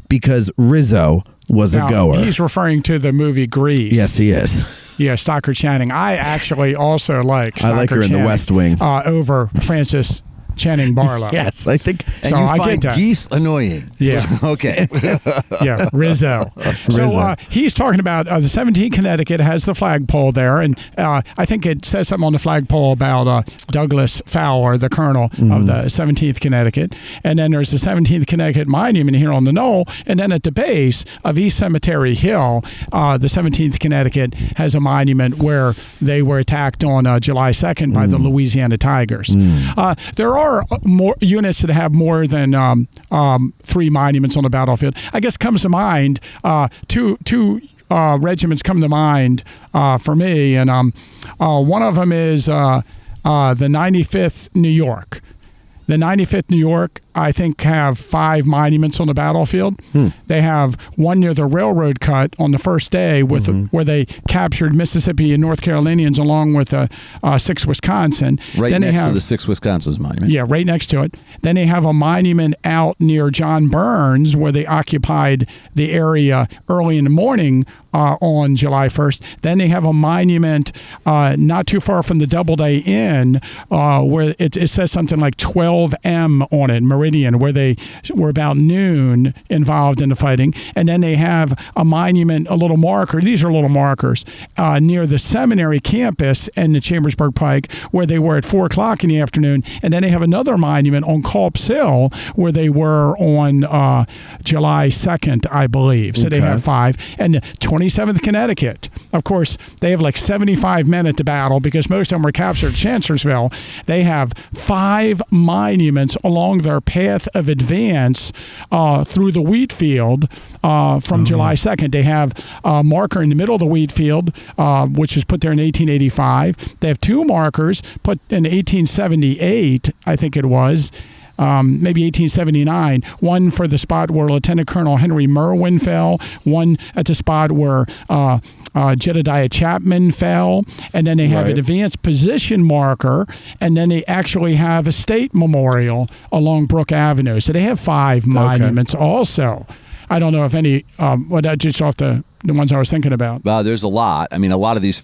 because Rizzo was a goer. He's referring to the movie Grease. Yes, he is. Yeah, Stockard chanting. I actually also like Stockard I like her in The West Wing. Over Frances Channing Barlow. Yes, I think. And So you I find get that. geese annoying. Yeah. Okay. Yeah, Rizzo. So he's talking about the 17th Connecticut has the flagpole there, and I think it says something on the flagpole about Douglas Fowler, the colonel of the 17th Connecticut. And then there's the 17th Connecticut Monument here on the Knoll, and then at the base of East Cemetery Hill, the 17th Connecticut has a monument where they were attacked on July 2nd by the Louisiana Tigers. There are more units that have more than 3 monuments on the battlefield. I guess comes to mind two regiments come to mind for me, and one of them is the 95th New York. The 95th New York, I think, have 5 monuments on the battlefield. They have one near the railroad cut on the first day with where they captured Mississippi and North Carolinians along with 6 Wisconsin. Right then next they have, to the 6 Wisconsin's monument. Yeah, right next to it. Then they have a monument out near John Burns where they occupied the area early in the morning on July 1st. Then they have a monument not too far from the Doubleday Inn where it says something like 12M on it, Meridian, where they were about noon involved in the fighting. And then they have a monument, a little marker. These are little markers near the seminary campus and the Chambersburg Pike where they were at 4 o'clock in the afternoon. And then they have another monument on Culp's Hill where they were on July 2nd, I believe. So they have 5. And the 27th Connecticut, of course, they have like 75 men at the battle because most of them were captured at Chancellorsville. They have 5 monuments along their path of advance through the wheat field from July 2nd. They have a marker in the middle of the wheat field, which was put there in 1885. They have 2 markers put in 1878, I think it was. Maybe 1879, one for the spot where Lieutenant Colonel Henry Merwin fell, one at the spot where Jedediah Chapman fell, and then they have an advanced position marker, and then they actually have a state memorial along Brook Avenue. So they have 5 monuments also. I don't know if any, just off the ones I was thinking about. There's a lot. I mean, a lot of these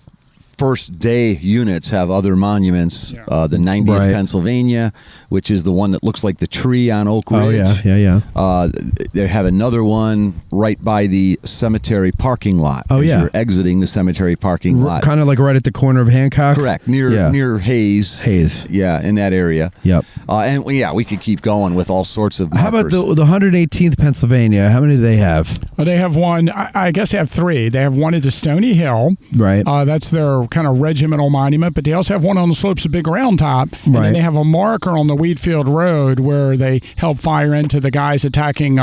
first day units have other monuments. The 90th Pennsylvania, which is the one that looks like the tree on Oak Ridge. They have another one right by the cemetery parking lot. You're exiting the cemetery parking lot. Kind of like right at the corner of Hancock? Correct. Near Hayes. Yeah, in that area. Yep. And we could keep going with all sorts of markers. How about the 118th Pennsylvania? How many do they have? Well, they have one, I guess they have 3. They have one at the Stony Hill. Right. That's their kind of regimental monument, but they also have one on the slopes of Big Round Top. And then they have a marker on the Wheatfield Road where they help fire into the guys attacking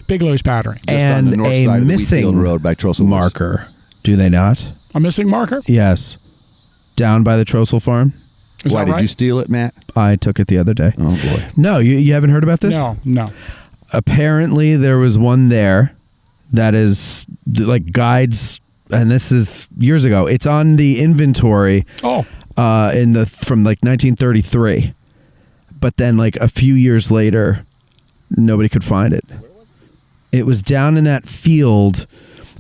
Bigelow's battery. Just on the north side of the Wheatfield Road by Trossel marker. Do they not? A missing marker? Yes. Down by the Trossel farm. Why did you steal it, Matt? I took it the other day. Oh, boy. No, you haven't heard about this? No. Apparently there was one there that is like guides, and this is years ago. It's on the inventory from like 1933. But then like a few years later, nobody could find it. It was down in that field.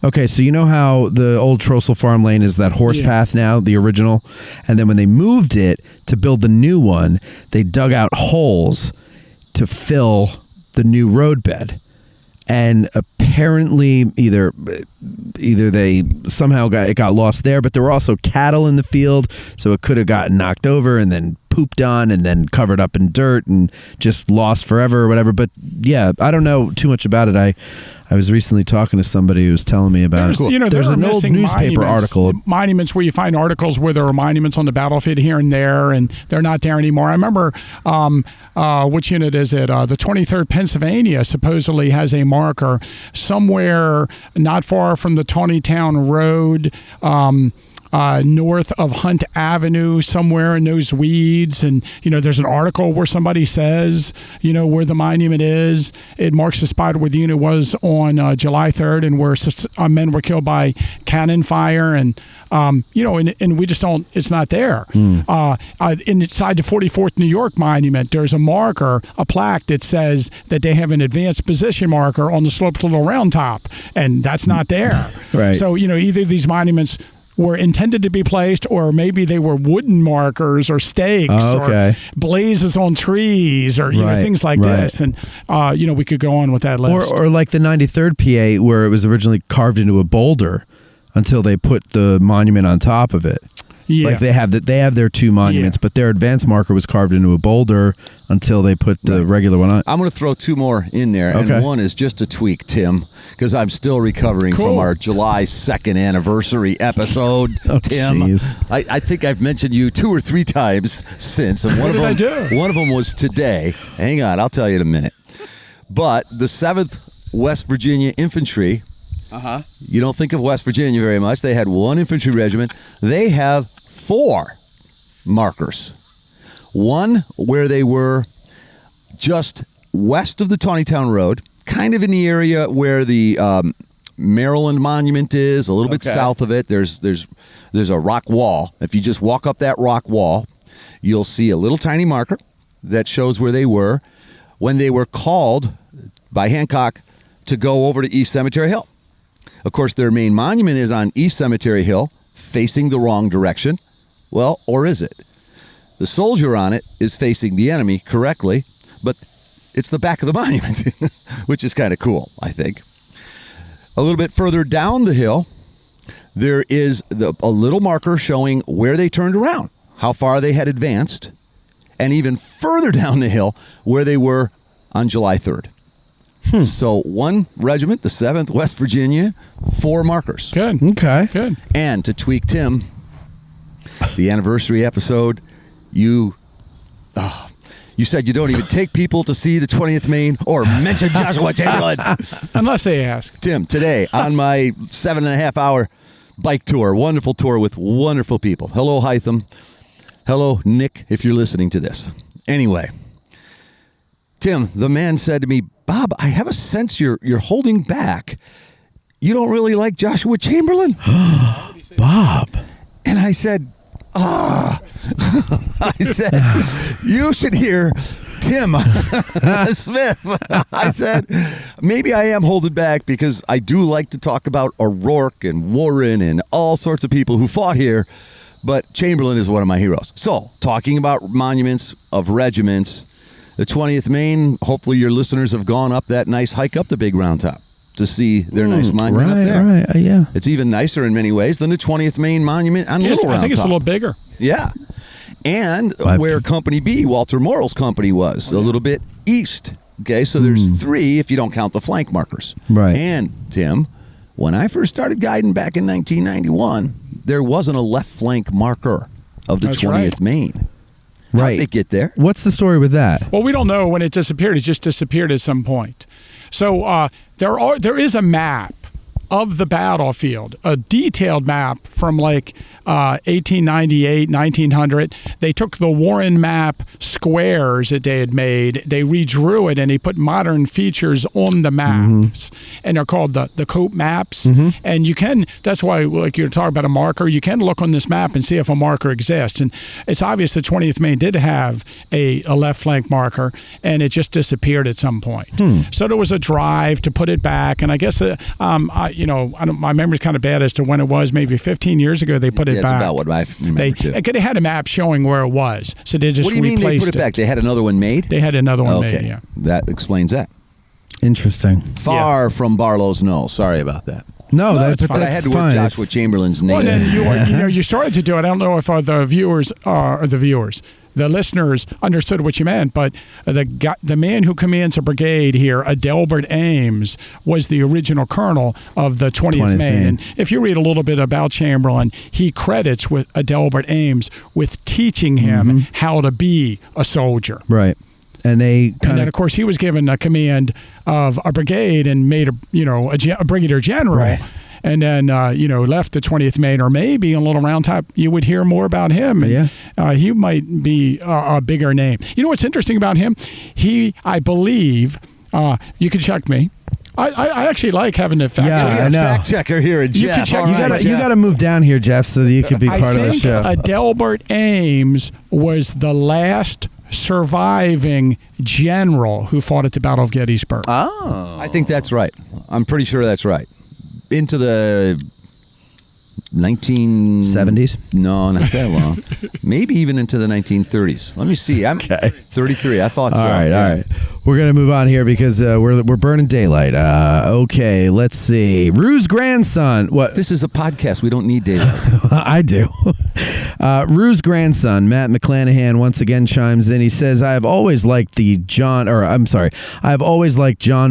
Okay, so you know how the old Trossel Farm Lane is that horse path now, the original? And then when they moved it to build the new one, they dug out holes to fill the new roadbed. And apparently either they somehow got lost there, but there were also cattle in the field, so it could have gotten knocked over and then pooped on and then covered up in dirt and just lost forever or whatever. But yeah, I don't know too much about it. I was recently talking to somebody who was telling me about it. There's an old newspaper article. Monuments where you find articles where there are monuments on the battlefield here and there, and they're not there anymore. I remember, which unit is it? The 23rd Pennsylvania supposedly has a marker somewhere not far from the Tawnytown Road, north of Hunt Avenue, somewhere in those weeds. And, there's an article where somebody says, where the monument is. It marks the spot where the unit was on July 3rd and where men were killed by cannon fire. And, and we just don't, it's not there. Inside the 44th New York Monument, there's a marker, a plaque that says that they have an advanced position marker on the slope of Little Round Top. And that's not there. Right. So, either these monuments were intended to be placed, or maybe they were wooden markers or stakes or blazes on trees or things like this. And, we could go on with that list. Or like the 93rd PA where it was originally carved into a boulder until they put the monument on top of it. Yeah. Like they have their two monuments, but their advance marker was carved into a boulder until they put the regular one on. I'm going to throw two more in there, and one is just a tweak, Tim, because I'm still recovering from our July 2nd anniversary episode. Tim, I think I've mentioned you 2 or 3 times since, and one of them was today. Hang on, I'll tell you in a minute. But the 7th West Virginia Infantry. You don't think of West Virginia very much. They had 1 infantry regiment. They have 4 markers. One where they were just west of the Tawnytown Road, kind of in the area where the Maryland Monument is, a little bit south of it. There's a rock wall. If you just walk up that rock wall, you'll see a little tiny marker that shows where they were when they were called by Hancock to go over to East Cemetery Hill. Of course, their main monument is on East Cemetery Hill, facing the wrong direction. Well, or is it? The soldier on it is facing the enemy correctly, but it's the back of the monument, which is kind of cool, I think. A little bit further down the hill, there is a little marker showing where they turned around, how far they had advanced, and even further down the hill, where they were on July 3rd. So 1 regiment, the 7th West Virginia, 4 markers. Good. Okay. Good. And to tweak Tim, the anniversary episode, you said you don't even take people to see the 20th Maine or mention Joshua Chamberlain. Unless they ask. Tim, today on my 7.5-hour bike tour, wonderful tour with wonderful people. Hello, Hytham. Hello, Nick, if you're listening to this. Anyway, Tim, the man said to me, Bob, I have a sense you're holding back. You don't really like Joshua Chamberlain? Bob. And I said, I said, you should hear Tim Smith. I said, maybe I am holding back because I do like to talk about O'Rourke and Warren and all sorts of people who fought here, but Chamberlain is one of my heroes. So, talking about monuments of regiments, the 20th Maine, hopefully your listeners have gone up that nice hike up the Big Round Top to see their nice monument up there. Right, yeah. It's even nicer in many ways than the 20th Maine Monument on Little Round Top. I think it's a little bigger. Yeah. And where Company B, Walter Morrill's company was, a little bit east. Okay, so there's 3 if you don't count the flank markers. Right. And, Tim, when I first started guiding back in 1991, there wasn't a left flank marker of the 20th Maine. How'd they get there? What's the story with that? Well, we don't know when it disappeared. It just disappeared at some point. So there is a map of the battlefield, a detailed map from like 1898, 1900. They took the Warren map squares that they had made, they redrew it, and they put modern features on the maps. And they're called the Cope maps. And you can, that's why, like you're talking about a marker, you can look on this map and see if a marker exists. And it's obvious the 20th Maine did have a left flank marker, and it just disappeared at some point. So there was a drive to put it back. And I guess, my memory's kind of bad as to when it was. Maybe 15 years ago they put it back. That's about what I remember too. They had a map showing where it was, so they just replaced it. What do you mean they put it back? They had another one made? They had another one made, yeah. That explains that. Interesting. Far from Barlow's Knoll. Sorry about that. No, that's But I had to work Joshua Chamberlain's name. Well, then you started to do it. I don't know if the listeners understood what you meant, but the man who commands a brigade here, Delbert Ames, was the original colonel of the 20th Maine. And if you read a little bit about Chamberlain, he credits with Delbert Ames with teaching him how to be a soldier. Right. And then, of course, he was given a command of a brigade and made a brigadier general. Right. And then, left the 20th Maine, or maybe on Little Round Top, you would hear more about him. And, he might be a bigger name. You know what's interesting about him? I believe, you can check me. I actually like having a fact checker. I know. Fact checker here at Jeff. You got to move down here, Jeff, so that you could be part of the show. I think Delbert Ames was the last surviving general who fought at the Battle of Gettysburg. Oh. I think that's right. I'm pretty sure that's right. Into the 70s? No, not that long. Maybe even into the 1930s. Let me see. I'm 33. I thought so. All right. We're going to move on here because we're burning daylight. Okay, let's see. Rue's grandson. What? This is a podcast. We don't need daylight. I do. Rue's grandson, Matt McClanahan, once again chimes in. He says, I have always liked John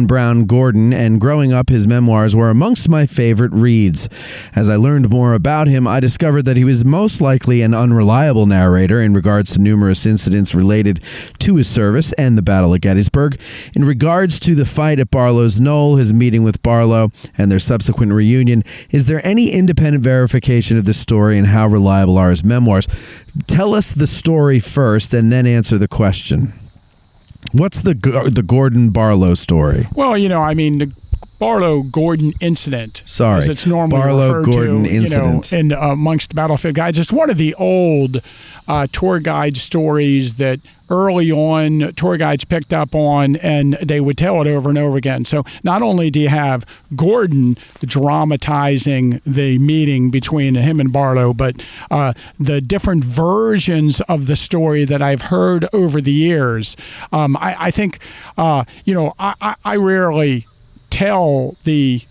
Brown Gordon, and growing up, his memoirs were amongst my favorite reads. As I learned more about him, I discovered that he was most likely an unreliable narrator in regards to numerous incidents related to his service and the Battle of Gettysburg. In regards to the fight at Barlow's Knoll, his meeting with Barlow, and their subsequent reunion, is there any independent verification of this story, and how reliable are his memoirs? Tell us the story first and then answer the question. What's the Gordon-Barlow story? Well, the Barlow-Gordon incident. Sorry. As it's normally Barlow-Gordon referred to, incident. in amongst battlefield guides. It's one of the old tour guide stories that early on tour guides picked up on, and they would tell it over and over again. So not only do you have Gordon dramatizing the meeting between him and Barlow, but the different versions of the story that I've heard over the years. I think, I rarely tell the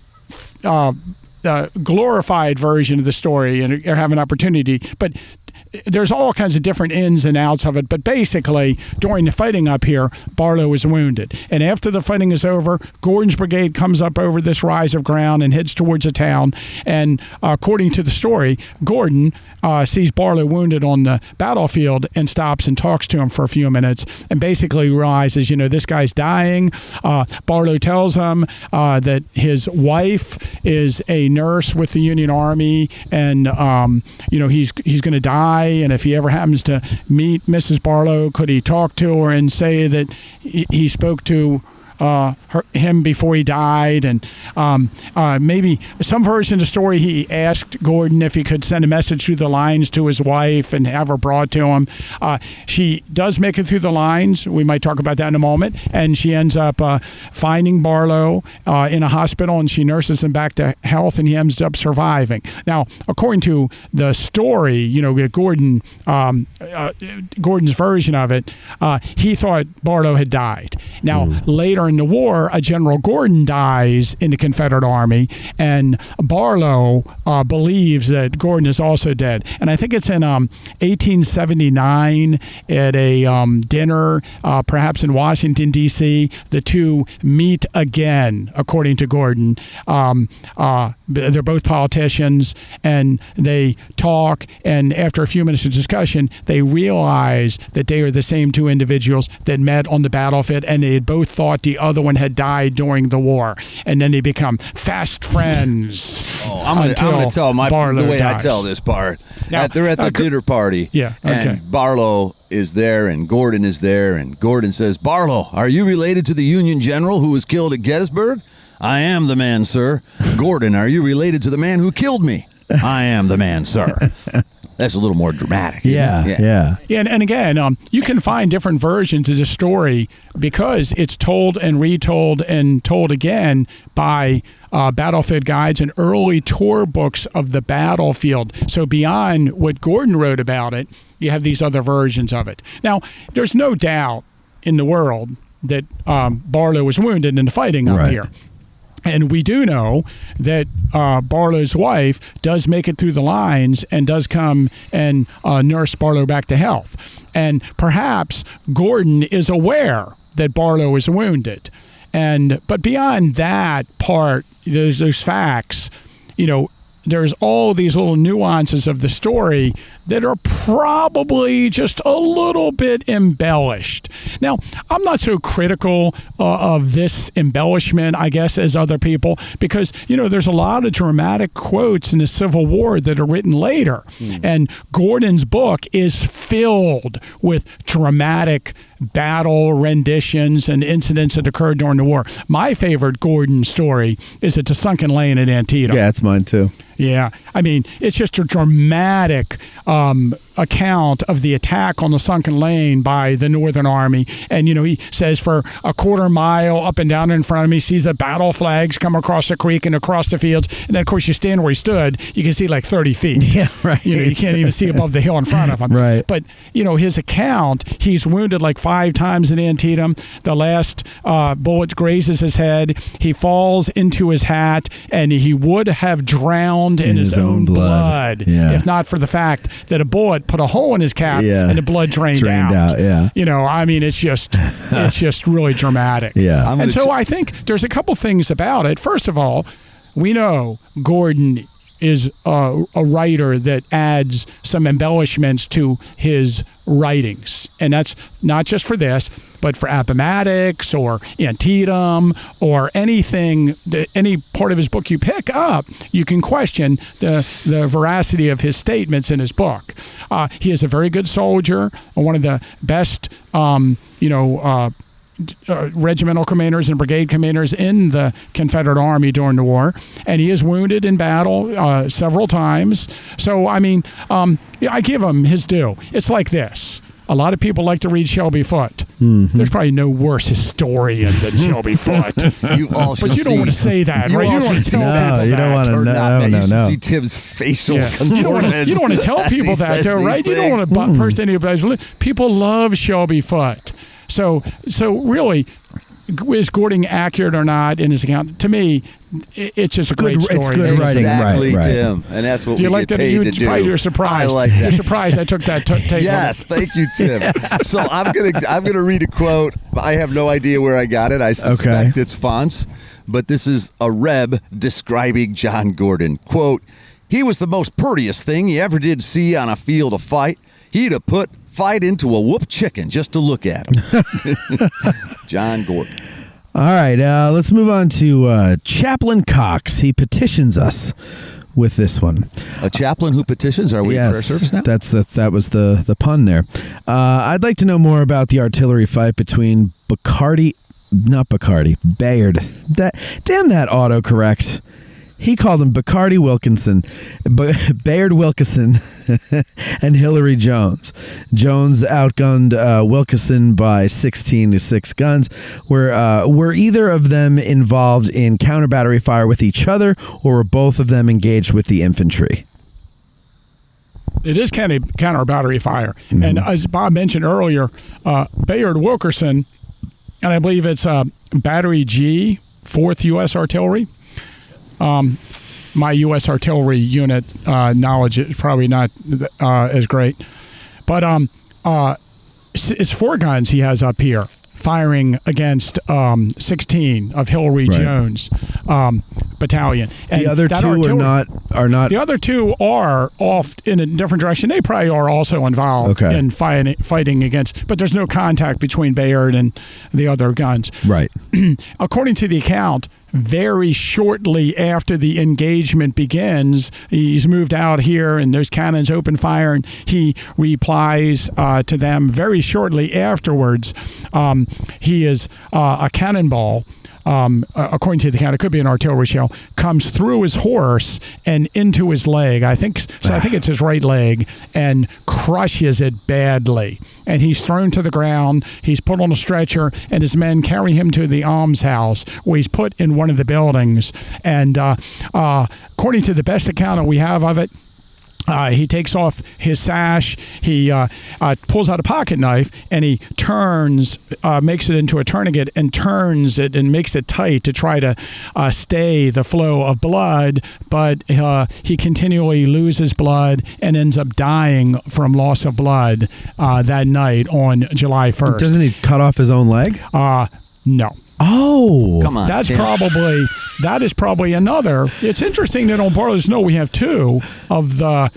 glorified version of the story and have an opportunity, but there's all kinds of different ins and outs of it. But basically, during the fighting up here, Barlow is wounded. And after the fighting is over, Gordon's brigade comes up over this rise of ground and heads towards the town. And according to the story, Gordon sees Barlow wounded on the battlefield and stops and talks to him for a few minutes and basically realizes, this guy's dying. Barlow tells him that his wife is a nurse with the Union Army, and he's going to die. And if he ever happens to meet Mrs. Barlow, could he talk to her and say that he spoke to him before he died? And maybe some version of the story, he asked Gordon if he could send a message through the lines to his wife and have her brought to him. She does make it through the lines. We might talk about that in a moment. And she ends up finding Barlow in a hospital, and she nurses him back to health, and he ends up surviving. Now, according to the story, Gordon's version of it, he thought Barlow had died. Now, later in the war, a General Gordon dies in the Confederate Army, and Barlow believes that Gordon is also dead. And I think it's in 1879 at a dinner, perhaps in Washington, D.C., the two meet again, according to Gordon. They're both politicians, and they talk, and after a few minutes of discussion, they realize that they are the same two individuals that met on the battlefield, and they had both thought the other one had died during the war, and then they become fast friends. I'm going to tell the way I tell this part. Now, they're at the dinner party, and Barlow is there, and Gordon is there, and Gordon says, "Barlow, are you related to the Union general who was killed at Gettysburg?" "I am the man, sir." "Gordon, are you related to the man who killed me?" "I am the man, sir." That's a little more dramatic. Yeah. And again, you can find different versions of the story because it's told and retold and told again by battlefield guides and early tour books of the battlefield. So beyond what Gordon wrote about it, you have these other versions of it. Now, there's no doubt in the world that Barlow was wounded in the fighting up here. And we do know that Barlow's wife does make it through the lines and does come and nurse Barlow back to health. And perhaps Gordon is aware that Barlow is wounded. But beyond that part, those facts, there's all these little nuances of the story that are probably just a little bit embellished. Now, I'm not so critical of this embellishment, I guess, as other people, because, there's a lot of dramatic quotes in the Civil War that are written later. And Gordon's book is filled with dramatic battle renditions and incidents that occurred during the war. My favorite Gordon story is at the Sunken Lane at Antietam. Yeah, that's mine too. Yeah. I mean, it's just a dramatic account of the attack on the sunken lane by the Northern Army. And, he says for a quarter mile up and down in front of me, sees the battle flags come across the creek and across the fields. And then, of course, you stand where he stood, you can see like 30 feet. Yeah, right. You can't even see above the hill in front of him. Right. But, his account, he's wounded like 5 times in Antietam. The last bullet grazes his head. He falls into his hat, and he would have drowned in his own blood if not for the fact that a bullet put a hole in his cap and the blood drained out. It's just really dramatic. Yeah. And so I think there's a couple things about it. First of all, we know Gordon is a writer that adds some embellishments to his writings. And that's not just for this, but for Appomattox or Antietam or anything, any part of his book you pick up, you can question the veracity of his statements in his book. He is a very good soldier, one of the best, regimental commanders and brigade commanders in the Confederate Army during the war, and he is wounded in battle several times. So, I give him his due. It's like this. A lot of people like to read Shelby Foote. Mm-hmm. There's probably no worse historian than Shelby Foote. But you don't want to say that, right? You don't want to tell people that. You don't want to no. See Tim's facial contortions. You don't want to tell people that, though, right? You don't want to burst anybody's lip. People love Shelby Foote. So really, is Gordon accurate or not in his account? To me, it's just a great story. It's good writing, exactly, right. Tim, and that's what do you we like get that? paid to do. You're surprised. I like that. You're surprised I took that take. Yes, thank you, Tim. So I'm gonna read a quote. I have no idea where I got it. I suspect it's Fonz, but this is a Reb describing John Gordon. Quote: "He was the most purtiest thing you ever did see on a field of fight. He'd have put fight into a whoop chicken just to look at him." John Gordon. All right, let's move on to Chaplain Cox. He petitions us with this one. A chaplain who petitions? Are we in prayer service now? That was the pun there. I'd like to know more about the artillery fight between Bayard. Damn that autocorrect. He called him Bayard Wilkinson and Hillary Jones. Jones outgunned Wilkinson by 16 to 6 guns. Were either of them involved in counter battery fire with each other, or were both of them engaged with the infantry? It is counter battery fire. Mm-hmm. And as Bob mentioned earlier, Bayard Wilkerson, and I believe it's Battery G, 4th U.S. Artillery. My U.S. artillery unit knowledge is probably not as great. But it's 4 guns he has up here firing against 16 of Hillary Jones battalion. And the other 2 are not. The other 2 are off in a different direction. They probably are also involved in fighting against, but there's no contact between Bayard and the other guns. Right. According to the account, very shortly after the engagement begins, he's moved out here and there's cannons open fire, and he replies to them very shortly afterwards. He is a cannonball, according to the account, it could be an artillery shell, comes through his horse and into his leg. I think it's his right leg, and crushes it badly. And he's thrown to the ground. He's put on a stretcher, and his men carry him to the almshouse, where he's put in one of the buildings. And according to the best account that we have of it, he takes off his sash, he pulls out a pocket knife, and he makes it into a tourniquet and turns it and makes it tight to try to stay the flow of blood, but he continually loses blood and ends up dying from loss of blood that night on July 1st. Doesn't he cut off his own leg? No. Oh, come on! That is probably another. It's interesting that on Barlow's Knoll we have 2 of the,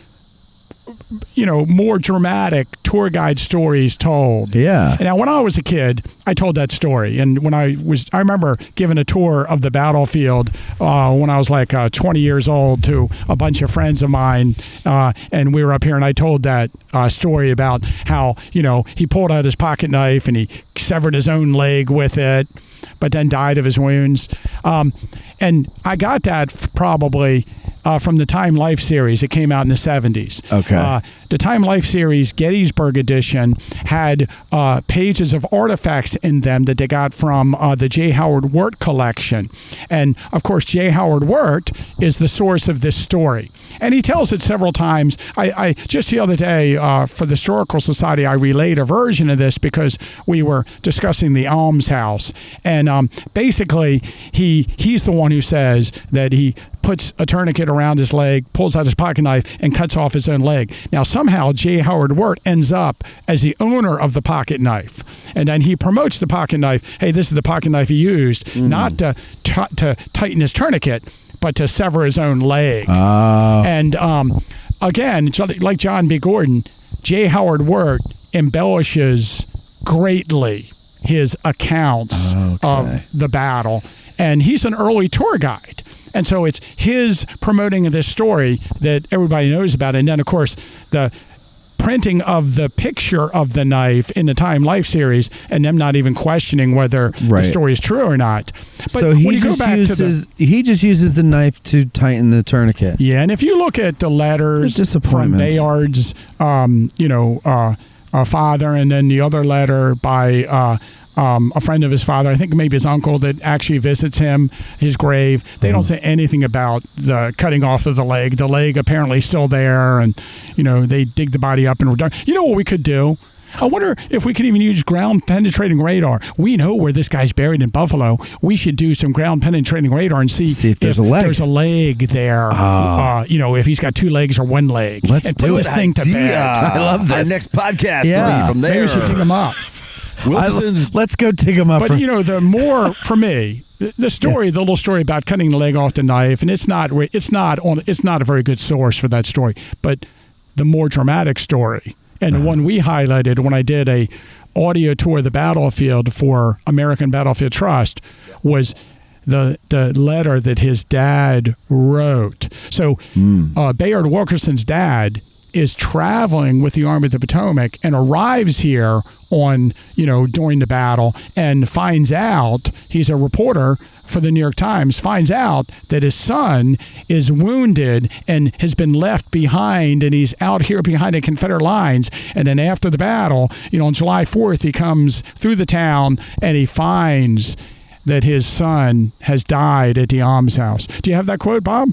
more dramatic tour guide stories told. Yeah. And now, when I was a kid, I told that story, and when I remember giving a tour of the battlefield when I was like 20 years old to a bunch of friends of mine, and we were up here, and I told that story about how he pulled out his pocket knife and he severed his own leg with it, but then died of his wounds. And I got that probably from the Time Life series. It came out in the 70s. Okay. The Time Life series Gettysburg edition had pages of artifacts in them that they got from the J. Howard Wirt collection. And, of course, J. Howard Wirt is the source of this story. And he tells it several times. I just the other day, for the Historical Society, I relayed a version of this because we were discussing the almshouse. And basically, he's the one who says that he puts a tourniquet around his leg, pulls out his pocket knife, and cuts off his own leg. Now, somehow, J. Howard Wirt ends up as the owner of the pocket knife. And then he promotes the pocket knife. Hey, this is the pocket knife he used, not to tighten his tourniquet, but to sever his own leg. And again, like John B. Gordon, J. Howard Wirt embellishes greatly his accounts of the battle. And he's an early tour guide. And so it's his promoting of this story that everybody knows about. And then, of course, the printing of the picture of the knife in the Time Life series, and them not even questioning whether the story is true or not. But so he just uses the knife to tighten the tourniquet. Yeah, and if you look at the letters from Bayard's, father, and then the other letter by a friend of his father, I think maybe his uncle, that actually visits him, his grave. They don't say anything about the cutting off of the leg. The leg apparently still there, and they dig the body up and we're done. You know what we could do? I wonder if we could even use ground-penetrating radar. We know where this guy's buried in Buffalo. We should do some ground-penetrating radar and see if there's a leg. There's a leg there. If he's got two legs or one leg. Let's put this thing to bed. I love this. Our next podcast will be from there. Maybe we should dig him up. Let's go dig him up. But the more, for me, the story, the little story about cutting the leg off the knife, and it's not a very good source for that story. But the more dramatic story, and the one we highlighted when I did a audio tour of the battlefield for American Battlefield Trust, was the letter that his dad wrote. So Bayard Wilkerson's dad is traveling with the Army of the Potomac and arrives here during the battle, and finds out, he's a reporter for the New York Times, finds out that his son is wounded and has been left behind, and he's out here behind the Confederate lines. And then after the battle, on July 4th, he comes through the town and he finds that his son has died at the almshouse. Do you have that quote, Bob?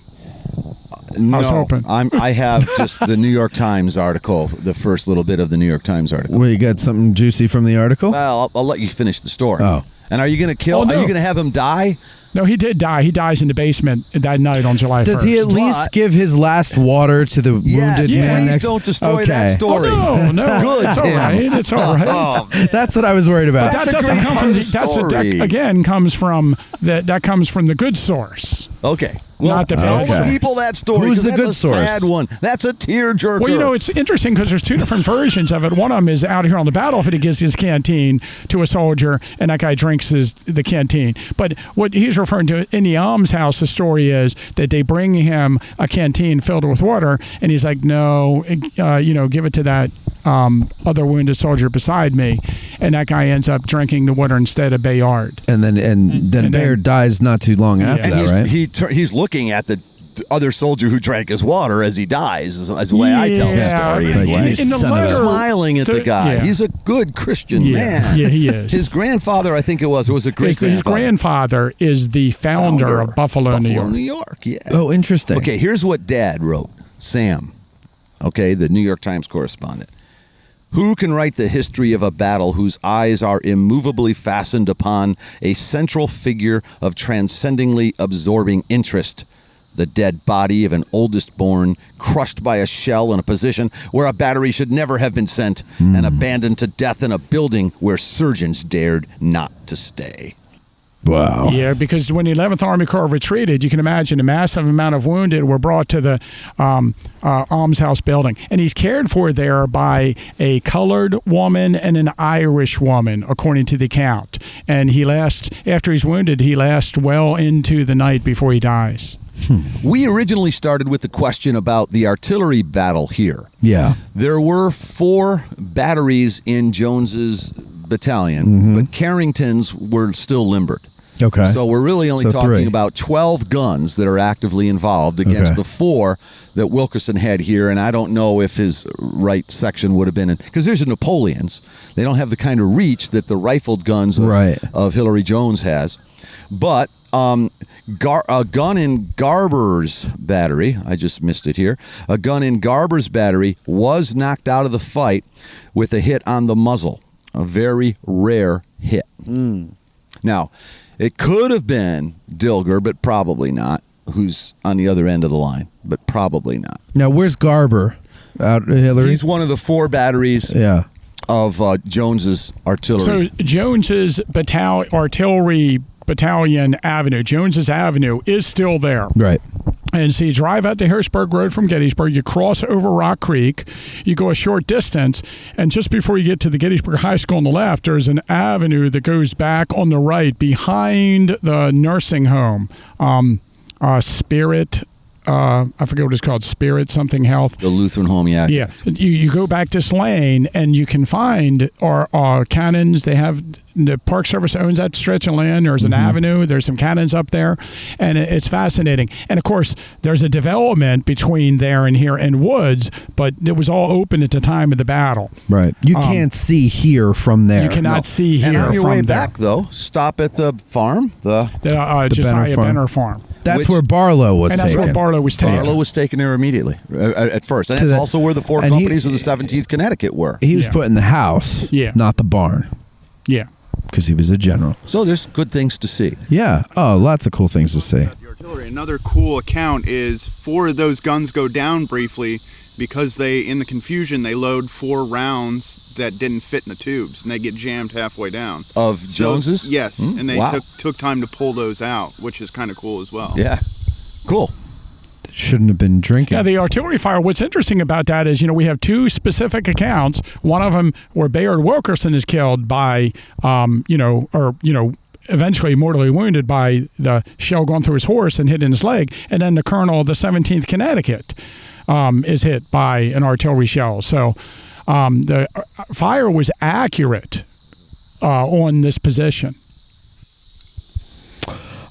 No, I was hoping. I have just the New York Times article, the first little bit of the New York Times article. Well, you got something juicy from the article? Well, I'll let you finish the story. Oh. And are you going to kill? Oh, no. Are you going to have him die? No, he did die. He dies in the basement that night on July 1st. Does he at least give his last water to the wounded man next? Please don't destroy that story. Oh, no. Good, It's all Tim. right. It's all right. That's what I was worried about. But that doesn't come from that comes from the good source. Okay. Well, Not the tell bad. the people that story. Who's the that's good a source? Sad one. That's a tearjerker. Well, it's interesting because there's two different versions of it. One of them is out here on the battlefield. He gives his canteen to a soldier, and that guy drinks the canteen. But what he's referring to in the almshouse, the story is that they bring him a canteen filled with water, and he's like, "No, give it to that other wounded soldier beside me," and that guy ends up drinking the water instead of Bayard. And then Bayard dies not too long after that, right? He's looking at the other soldier who drank his water as he dies, as the way I tell the story. Anyway. In the letter, smiling at the guy. Yeah. He's a good Christian man. Yeah, he is. His grandfather, I think it was a great grandfather. His grandfather is the founder of Buffalo, New York. Yeah. Oh, interesting. Okay, here's what Dad wrote. Sam, the New York Times correspondent. Who can write the history of a battle whose eyes are immovably fastened upon a central figure of transcendingly absorbing interest? The dead body of an oldest born, crushed by a shell in a position where a battery should never have been sent, and abandoned to death in a building where surgeons dared not to stay. Wow. Yeah, because when the 11th Army Corps retreated, you can imagine a massive amount of wounded were brought to the almshouse building. And he's cared for there by a colored woman and an Irish woman, according to the account. And after he's wounded, he lasts well into the night before he dies. We originally started with the question about the artillery battle here. Yeah. There were 4 batteries in Jones's battalion, but Carrington's were still limbered. Okay. So we're really only So talking 3. about 12 guns that are actively involved against Okay. the 4 that Wilkerson had here, and I don't know if his right section would have been in, because there's the Napoleons. They don't have the kind of reach that the rifled guns of Hillary Jones has. But a gun in Garber's battery, I just missed it here, a gun in Garber's battery was knocked out of the fight with a hit on the muzzle, a very rare hit. Now, it could have been Dilger, but probably not, who's on the other end of the line, but probably not. Now, where's Garber? Out Hillary? He's one of the 4 batteries of Jones's artillery. So Jones's artillery battalion avenue, Jones's Avenue, is still there. Right. And so you drive out to Harrisburg Road from Gettysburg, you cross over Rock Creek, you go a short distance, and just before you get to the Gettysburg High School on the left, there's an avenue that goes back on the right behind the nursing home. Spirit, I forget what it's called, Spirit something health. The Lutheran Home, yeah. Yeah. You go back this lane, and you can find our cannons. They have the Park Service owns that stretch of land. There's an avenue. There's some cannons up there, and it's fascinating. And of course, there's a development between there and here and woods, but it was all open at the time of the battle. Right. You can't see here from there. You cannot see here And on your from way there. back, though, stop at the farm. Josiah Farm. Benner Farm. That's Which- where Barlow was And that's taken. where Barlow was taken. Barlow was taken there immediately at first. And To that's the- also where the 4 and he- companies of the 17th Connecticut were. He was Yeah. put in the house, not the barn, Yeah. because he was a general. So there's good things to see. Yeah. Oh, lots of cool things to see. The artillery. Another cool account is 4 of those guns go down briefly because in the confusion, they load 4 rounds that didn't fit in the tubes, and they get jammed halfway down. Of Jones's? Yes, and they wow. took time to pull those out, which is kind of cool as well. Yeah. Cool. Shouldn't have been drinking. Yeah, the artillery fire. What's interesting about that is, we have 2 specific accounts. One of them where Bayard Wilkerson is killed by, eventually mortally wounded by the shell going through his horse and hitting his leg, and then the colonel of the 17th Connecticut is hit by an artillery shell. So the fire was accurate on this position.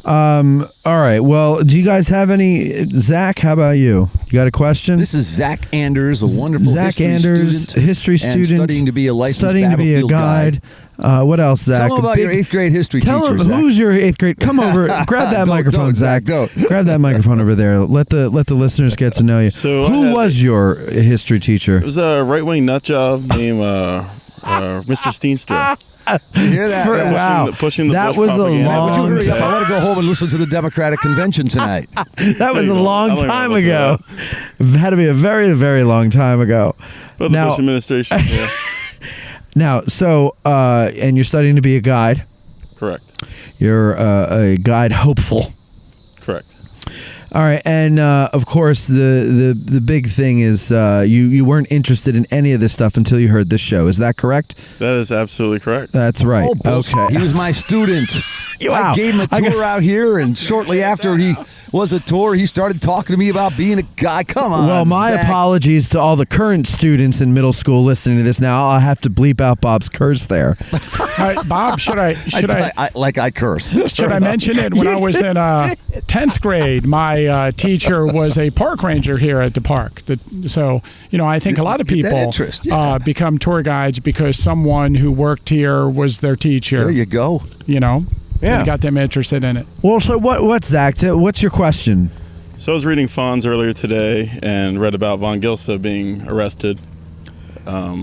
All right. Well, do you guys have any? Zach, how about you? You got a question? This is Zach Anders, a wonderful Zach history Anders, student. history and student, studying to be a licensed studying to be a battlefield guide. What else, Zach? Tell them about your 8th grade history Tell teacher, them Zach. who's your 8th grade. Come over, grab that Don't, microphone, Zach. don't. Grab that microphone over there. Let the listeners get to know you. So I Who had- was your history teacher? It was a right-wing nut job named Mr. Steenstra. You hear that? Wow, pushing the that Bush was a propaganda. Would you long hurry up? I time. want to go home and listen to the Democratic Convention tonight. That was a I long don't even time know ago. It had to be a very, very long time ago. But the Bush administration, yeah. Now, so and you're studying to be a guide. Correct. You're a guide hopeful. Correct. All right, and of course the big thing is you weren't interested in any of this stuff until you heard this show. Is that correct? That is absolutely correct. That's right. Oh, bullshit. Okay. He was my student. Wow. I gave him a tour out here, and shortly after he was a tour, he started talking to me about being a guy. Come on. Well, my Zach. apologies to all the current students in middle school listening to this. Now I'll have to bleep out Bob's curse there. Bob, should I I curse. should I mention it? When I was in 10th grade, my teacher was a park ranger here at the park. So, I think a lot of Get that people interest, yeah. become tour guides because someone who worked here was their teacher. There you go. Yeah. And got them interested in it. Well, so what's Zach? What's your question? So I was reading Fonz earlier today and read about von Gilsa being arrested.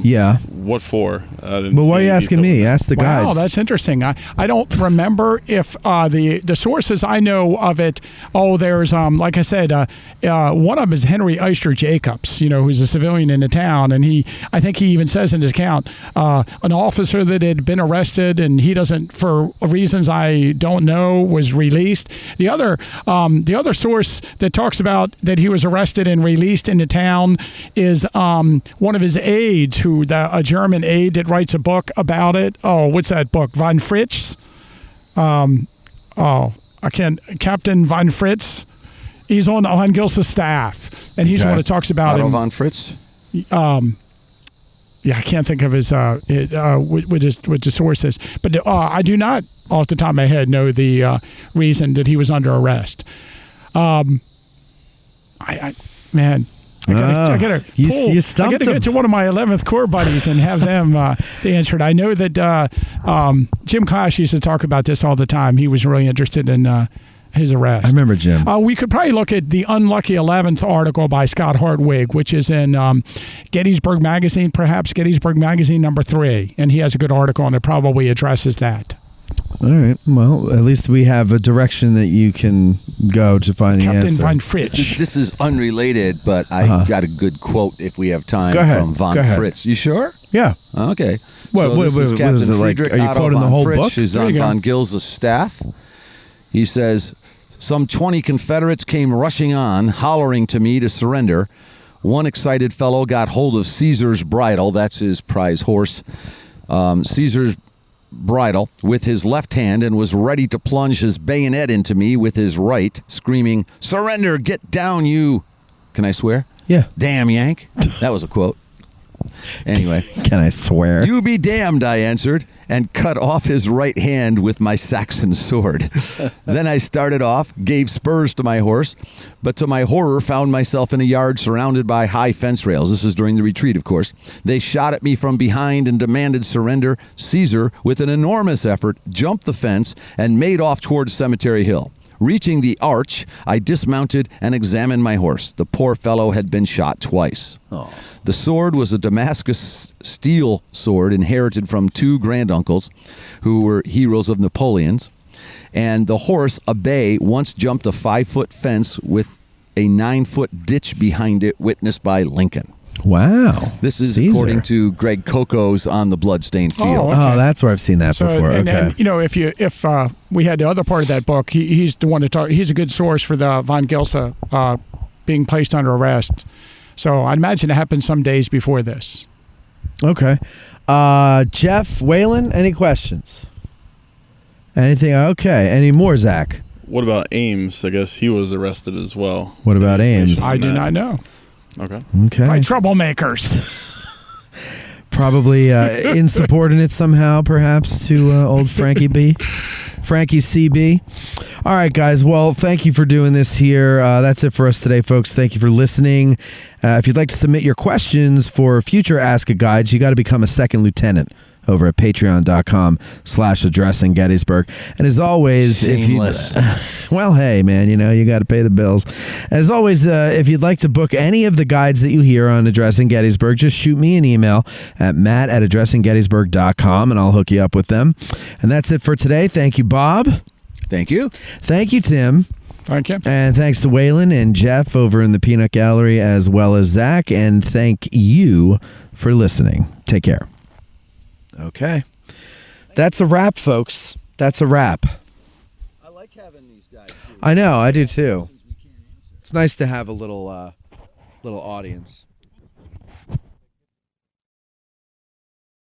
Yeah. What for? I didn't But see why are you any asking details me? on that. Ask the Wow, guides. that's interesting. I don't remember if the sources I know of it. Oh, there's like I said, one of them is Henry Eyster Jacobs. Who's a civilian in the town, and I think he even says in his account an officer that had been arrested, and he doesn't, for reasons I don't know, was released. The other source that talks about that he was arrested and released in the town is one of his aides, a German aide that writes a book about it. Oh, what's that book? Von Fritz? Captain Von Fritz. He's on Gilsa's staff, and he's the one that talks about Otto him. von Fritz? I can't think of his what the source is, but I do not, off the top of my head, know the reason that he was under arrest. I gotta get to one of my 11th Corps buddies and have them answer it. I know that Jim Clash used to talk about this all the time. He was really interested in his arrest. I remember Jim. We could probably look at the Unlucky 11th article by Scott Hartwig, which is in Gettysburg Magazine, perhaps Gettysburg Magazine number 3, and he has a good article and it probably addresses that. All right. Well, at least we have a direction that you can go to find the answer. Captain von Fritsch. This is unrelated, but I got a good quote if we have time from von Fritsch. You sure? Yeah. Okay. What is it like? Are you quoting the whole book? Who's on von Gil's staff. He says, some 20 Confederates came rushing on, hollering to me to surrender. One excited fellow got hold of Caesar's bridle. That's his prize horse. Caesar's bridle with his left hand and was ready to plunge his bayonet into me with his right, screaming, surrender, get down, you. Can I swear? Yeah. Damn Yank. That was a quote. Anyway. Can I swear? You be damned, I answered, and cut off his right hand with my Saxon sword. Then I started off, gave spurs to my horse, but to my horror found myself in a yard surrounded by high fence rails. This is during the retreat, of course. They shot at me from behind and demanded surrender. Caesar, with an enormous effort, jumped the fence and made off towards Cemetery Hill. Reaching the arch, I dismounted and examined my horse. The poor fellow had been shot twice. Oh. The sword was a Damascus steel sword inherited from 2 granduncles who were heroes of Napoleon's. And the horse, a bay, once jumped a 5-foot fence with a 9-foot ditch behind it, witnessed by Lincoln. Wow. This is Caesar. according to Greg Coco's On the Bloodstained Field. Oh, that's where I've seen that before. And if we had the other part of that book, he's the one to talk. He's a good source for the von Gilsa being placed under arrest. So I imagine it happened some days before this. Okay. Jeff Whalen, any questions? Anything? Okay. Any more, Zach? What about Ames? I guess he was arrested as well. What about Ames? I do not know. Okay. By troublemakers. Probably insubordinate somehow, perhaps, to old Frankie B. Frankie CB. All right, guys. Well, thank you for doing this here. That's it for us today, folks. Thank you for listening. If you'd like to submit your questions for future Ask a Guides, you got to become a second lieutenant over at patreon.com/addressing Gettysburg. And as always, well, hey, man, you got to pay the bills. As always, if you'd like to book any of the guides that you hear on Addressing Gettysburg, just shoot me an email at matt@addressinggettysburg.com, and I'll hook you up with them. And that's it for today. Thank you, Bob. Thank you. Thank you, Tim. Thank you. And thanks to Waylon and Jeff over in the Peanut Gallery, as well as Zach. And thank you for listening. Take care. Okay. That's a wrap, folks. That's a wrap. I like having these guys. I know, I do too. It's nice to have a little audience.